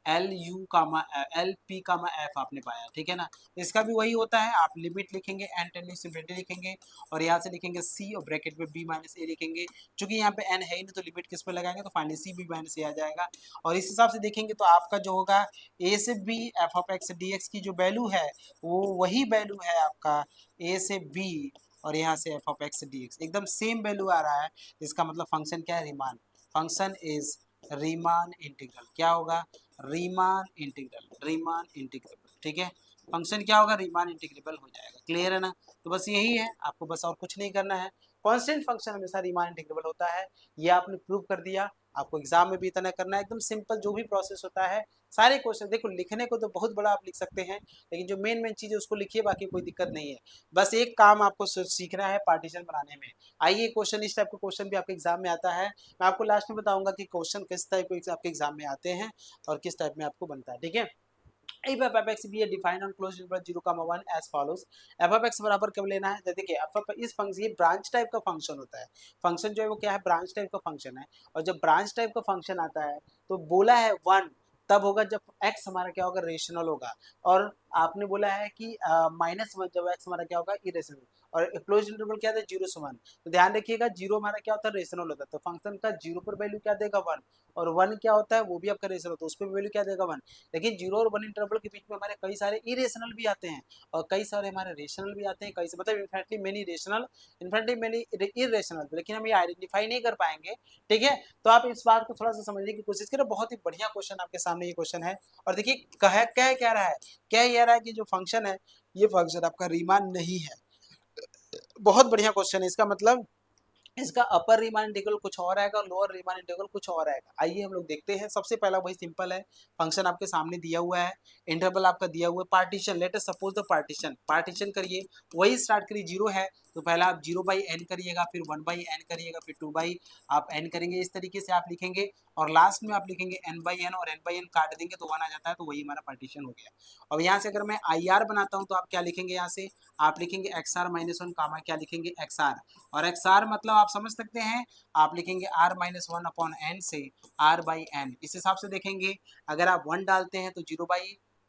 Speaker 1: L U comma L P comma F आपने पाया, ठीक है ना। इसका भी वही होता है, आप लिमिट लिखेंगे एन टेंडिंग टू इनफिनिटी लिखेंगे और यहाँ से लिखेंगे सी और ब्रैकेट में बी माइनस ए लिखेंगे। चूंकि यहाँ पे एन है ही नहीं तो लिमिट किस पे लगाएंगे, तो फाइनली सी बी माइनस ए आ जाएगा। और इस हिसाब से देखेंगे तो आपका जो होगा ए से B F of x D X की जो वैल्यू है वो वही वैल्यू है आपका ए से बी और यहाँ से F of x D x, एकदम सेम वैल्यू आ रहा है। इसका मतलब फंक्शन क्या है, Riemann. Function is Riemann integral. क्या होगा, रीमान इंटीग्रल, रीमान इंटीग्रेबल, ठीक है। फंक्शन क्या होगा, रीमान इंटीग्रेबल हो जाएगा। क्लियर है ना। तो बस यही है, आपको बस और कुछ नहीं करना है। कांस्टेंट फंक्शन हमेशा रीमान इंटीग्रेबल होता है, ये आपने प्रूव कर दिया। आपको एग्जाम में भी इतना करना है, एकदम सिंपल जो भी प्रोसेस होता है सारे क्वेश्चन। देखो लिखने को तो बहुत बड़ा आप लिख सकते हैं, लेकिन जो मेन मेन चीज़ है उसको लिखिए, बाकी कोई दिक्कत नहीं है। बस एक काम आपको सीखना है पार्टीशन बनाने में। आइए क्वेश्चन, इस टाइप का क्वेश्चन भी आपके एग्जाम में आता है। मैं आपको लास्ट में बताऊंगा कि क्वेश्चन किस टाइप के आपके एग्जाम में आते हैं और किस टाइप में आपको बनता है, ठीक है। if f of x be a defined on closed interval 0, 1 as follows। f of x बराबर कब लेना है, देखिए इस फंक्शन, ये ब्रांच टाइप का फंक्शन होता है। फंक्शन जो है वो क्या है, ब्रांच टाइप का फंक्शन है। और जब ब्रांच टाइप का फंक्शन आता है तो बोला है 1 तब होगा जब x हमारा क्या होगा, रेशनल होगा। और आपने बोला है कि -1 जब x हमारा क्या होगा, इरेशनल। और क्लोज इंटरवल क्या था, 0 से 1। तो ध्यान रखिएगा 0 हमारा क्या होता है, रेशनल होता है। तो फंक्शन का 0 पर वैल्यू क्या देगा, 1। और 1 क्या होता है, वो भी आपका रेशनल होता है, उस पर वैल्यू क्या देगा, 1। लेकिन 0 और 1 इंटरवल के बीच में हमारे कई सारे इरेशनल भी आते हैं और कई सारे हमारे रेशनल भी आते हैं, कई से मतलब infinitely many rational, infinitely many irrational, लेकिन हम ये आइडेंटिफाई नहीं कर पाएंगे, ठीक है। तो आप इस बात को थोड़ा सा समझने की कोशिश करें। बहुत ही बढ़िया क्वेश्चन आपके सामने ये क्वेश्चन है। और देखिए कह क्या रहा है, क्या ये रहा है कि जो फंक्शन है ये फंक्शन आपका रीमान नहीं है। बहुत बढ़िया क्वेश्चन है। इसका मतलब इसका अपर रीमान इंटीग्रल कुछ और आएगा और लोअर रीमान इंटीग्रल कुछ और आएगा। आइए हम लोग देखते हैं। सबसे पहला वही सिंपल है, फंक्शन आपके सामने दिया हुआ है, इंटरवल आपका दिया हुआ है, partition, let us suppose the partition करिए, वही स्टार्ट करिए, 0 है तो पहला आप 0/n करिएगा, फिर 1/n करिएगा, फिर 2 आप n करेंगे, इस तरीके से आप लिखेंगे। और लास्ट में आप लिखेंगे n/n और n/n काट देंगे तो 1 आ जाता है, तो वही हमारा पार्टीशन हो गया। अब यहाँ से अगर मैं IR बनाता हूँ तो आप क्या लिखेंगे, यहाँ से आप लिखेंगे XR-1 कामा क्या लिखेंगे, XR। और XR मतलब आप समझ सकते हैं, आप लिखेंगे R-1/n से R/n। इस हिसाब से देखेंगे, अगर आप 1 डालते हैं तो 0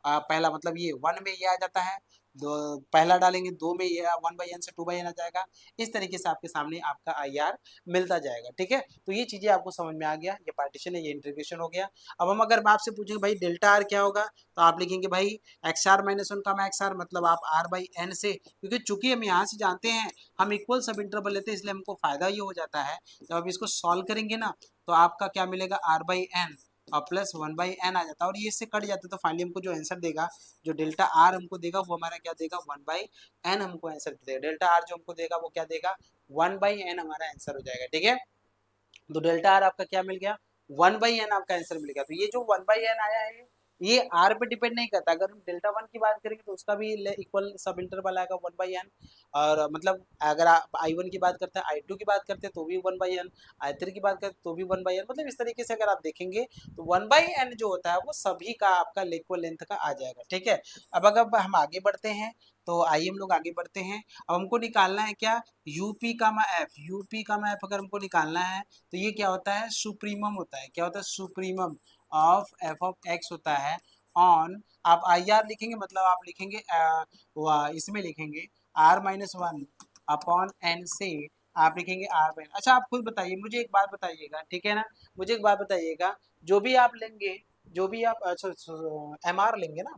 Speaker 1: पहला मतलब ये 1 में ये आ जाता है, दो पहला डालेंगे 2 में ये 1/n से 2/n आ जाएगा। इस तरीके से आपके सामने आपका IR मिलता जाएगा, ठीक है। तो ये चीजें आपको समझ में आ गया, ये पार्टीशन है, ये इंटीग्रेशन हो गया। अब हम अगर मैं आपसे पूछेंगे भाई डेल्टा आर क्या होगा, तो आप लिखेंगे भाई XR-1 का XR मतलब आप R/n से, क्योंकि चूंकि हम यहाँ से जानते हैं हम इक्वल सब इंटरवल लेते हैं, इसलिए हमको फायदा ये हो जाता है जब आप इसको सॉल्व करेंगे ना तो आपका क्या मिलेगा, R/n और प्लस 1/n आ जाता है और ये इससे कट जाता है। तो फाइनली हमको जो आंसर देगा, जो डेल्टा आर हमको देगा वो हमारा क्या देगा, 1/n हमको आंसर देगा। डेल्टा आर जो हमको देगा वो क्या देगा, 1/n हमारा आंसर हो जाएगा, ठीक है। तो डेल्टा आर आपका क्या मिल गया, 1/n आपका आंसर मिल गया। तो ये जो 1/n आया है ये आर पे डिपेंड नहीं करता। अगर हम डेल्टा 1 की बात करेंगे तो उसका भी इक्वल सब इंटरवल आएगा 1/n। और मतलब अगर आप I1 की बात करते हैं, I2 की बात करते हैं तो भी 1/n, I3 की बात करते हैं तो भी 1/n। मतलब इस तरीके से अगर आप देखेंगे तो 1/n जो होता है वो सभी का आपका इक्वल लेंथ का आ जाएगा, ठीक है। अब अगर हम आगे बढ़ते हैं तो आइए हम लोग आगे बढ़ते हैं। अब हमको निकालना है क्या, यूपी का एफ, यूपी का एफ अगर हमको निकालना है तो ये क्या होता है, सुप्रीमम होता है। क्या होता है, supremum of f of x होता है ऑन, आप IR लिखेंगे मतलब आप लिखेंगे इसमें लिखेंगे R-1 अपॉन n से आप लिखेंगे R/n। अच्छा आप खुद बताइए, मुझे एक बात बताइएगा, ठीक है ना, मुझे एक बात बताइएगा, जो भी आप लेंगे, जो भी आप अच्छा MR लेंगे ना,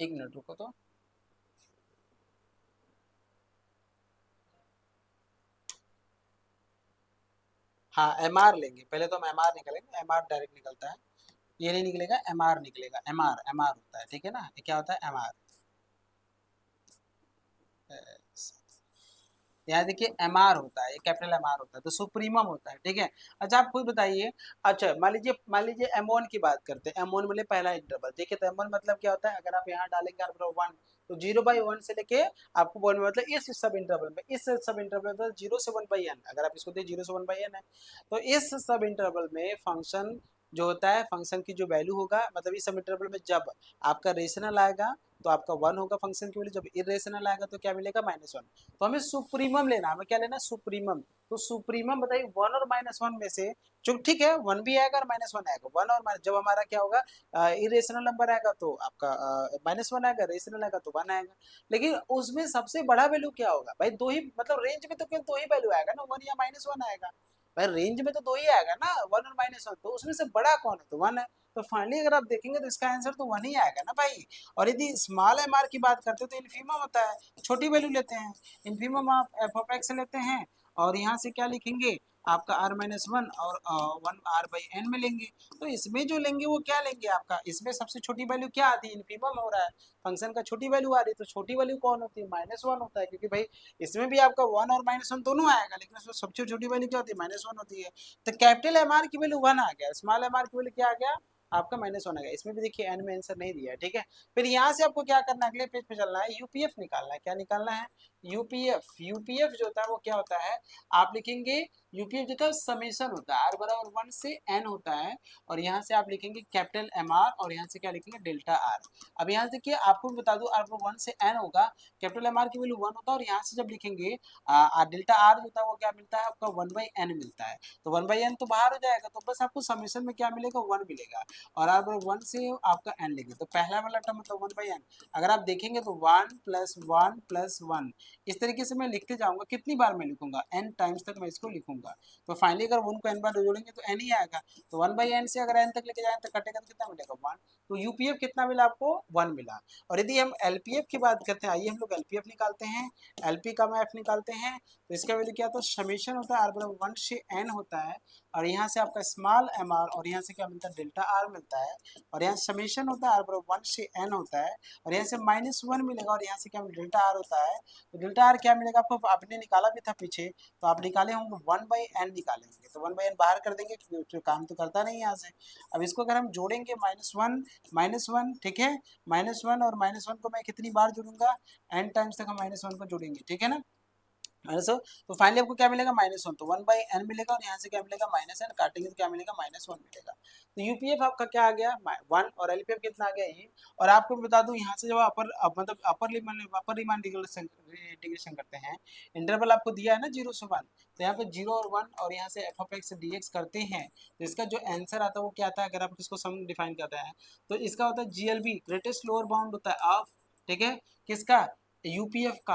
Speaker 1: एक मिनट रुको तो, हाँ MR लेंगे पहले, तो हम MR निकालेंगे, MR डायरेक्ट निकलता है, ये नहीं निकलेगा, MR निकलेगा, MR होता है, ठीक है ना, ये क्या होता है MR। यहाँ देखिए MR होता है, ये कैपिटल MR होता है, तो सुप्रीमम होता है, ठीक है। अच्छा आप खुद बताइए, अच्छा मान लीजिए M1 की बात करते हैं, M1 मतलब पहला इंटरवल, देखिए तो M1 मतलब क्या होता है, अगर आप यहाँ डालेंगे आप 1 तो 0/1 से लेके आपको 1 मतलब इस सब इंटरवल में, इस सब इंटरवल में 0 से 1/n, अगर आप इसको दे 0 से 1/n है तो इस सब इंटरवल में फंक्शन जो होता है फंक्शन की जो वैल्यू होगा, मतलब इस सब इंटरवल में जब आपका रेशनल आएगा तो आपका 1 होगा फंक्शन की वैल्यू, जब इरेशनल आएगा तो क्या मिलेगा -1। तो हमें सुप्रीमम लेना है, हमें क्या लेना है सुप्रीमम। तो सुप्रीमम बताइए 1 और -1 में से जो ठीक है 1 भी आएगा और -1 आएगा, 1 और जब हमारा क्या होगा इरेशनल नंबर आएगा तो आपका -1 आएगा, रेशनल आएगा तो 1 आएगा। लेकिन उसमें सबसे बड़ा वैल्यू क्या होगा भाई, दो ही मतलब रेंज में तो केवल दो ही वैल्यू आएगा ना, 1 या -1 आएगा भाई, रेंज में तो दो ही आएगा ना 1 और -1, तो उसमें से बड़ा कौन है तो 1 है। तो फाइनली अगर आप देखेंगे तो इसका आंसर तो 1 ही आएगा ना भाई। और यदि स्मॉल एम आर की बात करते हैं तो इन्फीमम होता है, छोटी वैल्यू लेते हैं, इन्फीमम आप एफ ऑफ एक्स लेते हैं और यहाँ से क्या लिखेंगे आपका r-1 और 1 r/n में लेंगे। तो इसमें जो लेंगे वो क्या लेंगे आपका, इसमें सबसे छोटी वैल्यू क्या आती है, इन्फीमम हो रहा है, फंक्शन का छोटी वैल्यू आ रही है, तो छोटी वैल्यू कौन होती है -1 होता है, क्योंकि भाई इसमें भी आपका 1 और -1 दोनों आएगा, लेकिन उसमें सबसे छोटी वैल्यू क्या होती है -1 होती है। तो कैपिटल एम आर की वैल्यू 1 आ गया, स्मॉल एम आर की वैल्यू क्या आ गया आपका -1 आ गया। इसमें भी देखिए एन में आंसर नहीं दिया है, ठीक है। फिर यहाँ से आपको क्या करना है, अगले पेज पे चलना है, यूपीएफ निकालना है। क्या निकालना है, यूपीएफ। यूपीएफ जो होता है वो क्या होता है, आप लिखेंगे यूपीएफ जो होता है समेशन होता है, r बराबर 1 से n होता है, और यहाँ से आप लिखेंगे कैपिटल एम आर और यहाँ से क्या लिखेंगे डेल्टा आर। अब यहाँ से देखिए आपको बता दूं r बराबर 1 से n होगा, कैपिटल एम आर की वैल्यू 1 होता है, और यहाँ से जब लिखेंगे डेल्टा आर जो होता है वो क्या मिलता है आपका 1/n मिलता है। तो 1/n तो बाहर हो जाएगा, तो बस आपको समेशन में क्या मिलेगा 1 मिलेगा, और r बराबर 1 से आपका n लेंगे, तो पहला वाला टर्म मतलब 1/n। अगर आप देखेंगे तो 1 + 1 + 1 इस तरीके से मैं लिखते जाऊंगा, कितनी बार मैं लिखूंगा n टाइम्स तक मैं इसको लिखूंगा। तो फाइनली अगर 1 को n बार जोड़ेंगे तो n ही आएगा, तो 1/n से अगर n तक लेके जाए तो कटेगा तो कितना मिलेगा 1। तो यूपीएफ कितना मिला आपको 1 मिला। और यदि हम एलपीएफ की बात करते हैं, आइए हम लोग एलपीएफ निकालते हैं, एलपी का मैफ निकालते हैं। तो इसका वैल्यू क्या, तो समेशन होता है r बराबर 1 से n होता है, और यहाँ से आपका स्मॉल एम आर और यहाँ से क्या मिलता है डेल्टा आर मिलता है, और यहाँ समेशन होता है r बराबर 1 से n होता है, और यहाँ से -1 मिलेगा, और यहाँ से क्या डेल्टा आर होता है। तो डेल्टा आर क्या मिलेगा आपको, आपने निकाला भी था पीछे, तो आप निकाले होंगे 1/n निकाले होंगे, तो 1/n बाहर कर देंगे क्योंकि काम तो करता नहीं यहाँ से। अब इसको अगर हम जोड़ेंगे -1 ठीक है, -1 और -1 को मैं कितनी बार जोड़ूंगा, n टाइम्स तक हम -1 को जोड़ेंगे, ठीक है ना। -1 तो फाइनली आपको क्या मिलेगा -1, तो 1/n मिलेगा, और यहाँ से क्या मिलेगा -n, काटेंगे तो क्या मिलेगा -1 मिलेगा। तो यूपीएफ आपका क्या आ गया 1, और एलपीएफ कितना आ गया ये। और आपको बता दूं यहाँ से जब मतलब अपर रिमांड इंटीग्रेशन करते हैं, इंटरवल आपको दिया है ना 0 से 1, तो यहाँ पे 0 और 1 और यहाँ से एफ ऑफ एक्स डीएक्स करते हैं, तो इसका जो आंसर आता है वो क्या आता है, अगर आप इसको सम डिफाइन करते हैं तो इसका होता है जीएलबी, ग्रेटेस्ट लोअर बाउंड होता है ऑफ, ठीक है, किसका यूपीएफ का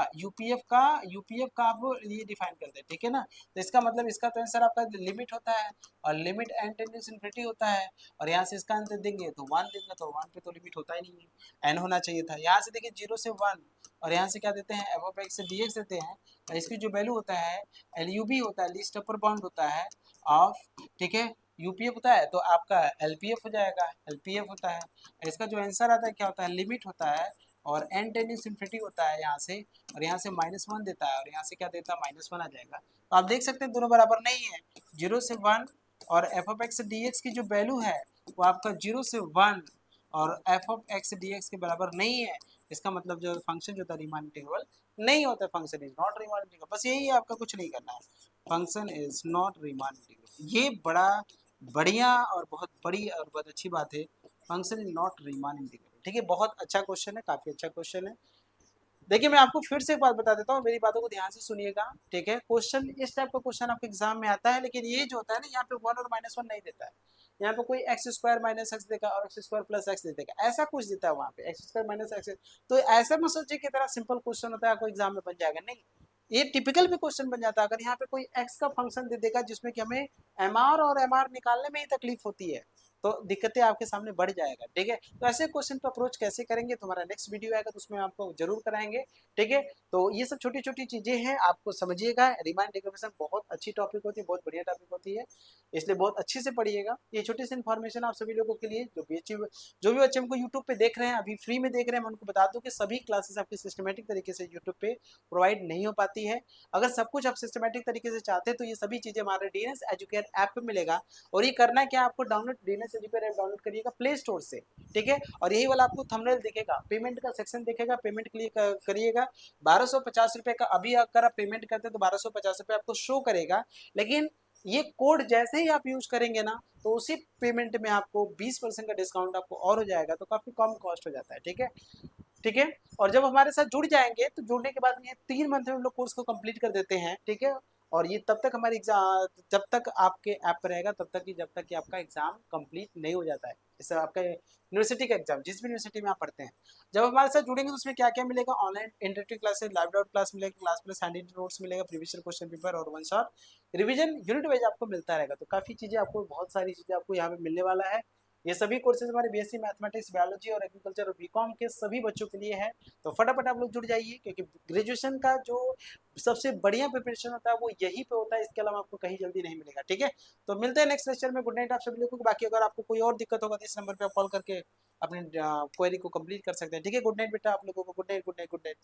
Speaker 1: आप ये डिफाइन करते हैं, ठीक है ना। तो इसका मतलब इसका तो आंसर आपका लिमिट होता है, और लिमिट एन टेंडेंस इन्फिनिटी होता है, और यहाँ से इसका आंसर देंगे तो 1 देंगे, तो 1 पे तो लिमिट होता ही नहीं है, एन होना चाहिए था। यहाँ से देखिए 0 से 1, और यहाँ से क्या देते हैं एफ ऑफ एक्स से डीएक्स देते हैं, और इसकी जो वैल्यू होता है एलयूबी होता है, लीस्ट अपर बाउंड होता है ऑफ, ठीक है, यूपीएफ होता है तो आपका एलपीएफ हो जाएगा, एलपीएफ होता है। इसका जो आंसर आता है क्या होता है, लिमिट होता है, और एन टेंडिंग इन्फिनिटी होता है यहाँ से, और यहाँ से -1 देता है, और यहाँ से क्या देता है -1 आ जाएगा। तो आप देख सकते हैं दोनों बराबर नहीं है, 0 से 1, और f of x D X की जो वैल्यू है वो आपका 0 से 1 और f of x D x के बराबर नहीं है। इसका मतलब जो फंक्शन जो था रीमान इंटीग्रल नहीं होता, function is not Riemann integral, बस यही है, आपका कुछ नहीं करना है, function is not Riemann integral. ये बड़ा बढ़िया और बहुत बड़ी और बहुत अच्छी बात है, function is not Riemann integral, ठीक है। बहुत अच्छा क्वेश्चन है, काफी अच्छा क्वेश्चन है। देखिए मैं आपको फिर से एक बात बता देता हूँ, मेरी बातों को ध्यान से सुनिएगा, ठीक है। क्वेश्चन इस टाइप का क्वेश्चन आपके एग्जाम में आता है, लेकिन ये जो होता है ना यहाँ पे 1 और -1 नहीं देता है, यहाँ पे कोई x² - x देगा और x² + x दे देगा, ऐसा कुछ देता है वहाँ पे x² - x। तो ऐसा मत सोचिए कि तरह सिंपल क्वेश्चन होता है आपको एग्जाम में बन जाएगा, नहीं, ये टिपिकल भी क्वेश्चन बन जाता है अगर यहाँ पे कोई x का फंक्शन दे देगा जिसमें कि हमें mr और mr निकालने में ही तकलीफ होती है, तो दिक्कतें आपके सामने बढ़ जाएगा, ठीक है। तो ऐसे क्वेश्चन पर अप्रोच कैसे करेंगे, तुम्हारा नेक्स्ट वीडियो आएगा तो उसमें आपको जरूर कराएंगे, ठीक है। तो ये सब छोटी छोटी चीजें हैं, आपको समझिएगा, रिमाइंड डिक्लेरेशन बहुत अच्छी टॉपिक होती है, बहुत बढ़िया टॉपिक होती है, इसलिए बहुत अच्छे से पढ़िएगा। ये छोटी सी इन्फॉर्मेशन आप सभी लोगों के लिए, जो भी बच्चे हमको यूट्यूब पे देख रहे हैं, अभी फ्री में देख रहे हैं, मैं उनको बता दूं कि सभी क्लासेस आपकी सिस्टमेटिक तरीके से यूट्यूब पे प्रोवाइड नहीं हो पाती है। अगर सब कुछ आप सिस्टमेटिक तरीके से चाहते हैं तो ये सभी चीजें हमारे डीएनएस एजुकेयर ऐप पे मिलेगा, और ये करना क्या, आपको download DNS educare app download करिएगा प्ले स्टोर से, ठीक है। और यही वाला आपको थंबनेल दिखेगा, पेमेंट का सेक्शन दिखेगा, पेमेंट के लिए करिएगा 1250 रुपए का। अभी अगर आप पेमेंट करते हैं तो 1250 रुपए आपको शो करेगा, लेकिन ये कोड जैसे ही आप यूज करेंगे ना, तो तो उसी पेमेंट में आपको 20% का डिस्काउंट आपको और हो जाएगा, तो काफ़ी कम कॉस्ट हो जाता है। ठीक है, ठीक है। और जब हमारे साथ जुड़ जाएंगे तो जुड़ने के बाद ये 3 मंथ में हम लोग कोर्स को कंप्लीट कर देते हैं। ठीक है, और ये तब तक हमारी एग्जाम, जब तक आपके ऐप पर रहेगा तब तक, जब तक कि आपका एग्जाम कंप्लीट नहीं हो जाता है। जैसे आपका यूनिवर्सिटी का एग्जाम, जिस भी यूनिवर्सिटी में आप पढ़ते हैं, जब हमारे साथ जुड़ेंगे तो उसमें क्या क्या मिलेगा, online interactive classes, live doubt class मिलेगा, क्लास प्लस हैंड नोट्स मिलेगा, प्रीवियस क्वेश्चन पेपर और one shot revision unit wise आपको मिलता रहेगा। तो काफ़ी चीज़ें आपको, बहुत सारी चीज़ें आपको यहाँ पे मिलने वाला है। ये सभी कोर्सेज हमारे बीएससी मैथमेटिक्स, बायोलॉजी और एग्रीकल्चर और बीकॉम के सभी बच्चों के लिए है। तो फटाफट आप लोग जुड़ जाइए, क्योंकि ग्रेजुएशन का जो सबसे बढ़िया प्रिपरेशन होता है वो यहीं पे होता है, इसके अलावा आपको कहीं जल्दी नहीं मिलेगा। ठीक है, तो मिलते हैं नेक्स्ट लेक्चर में। गुड नाइट आप सभी लोगों को। बाकी अगर आपको कोई और दिक्कत होगा तो इस नंबर पे आप कॉल करके अपने क्वेरी को कंप्लीट कर सकते हैं। ठीक है, गुड नाइट बेटा आप लोगों को। Good night, good night, good night.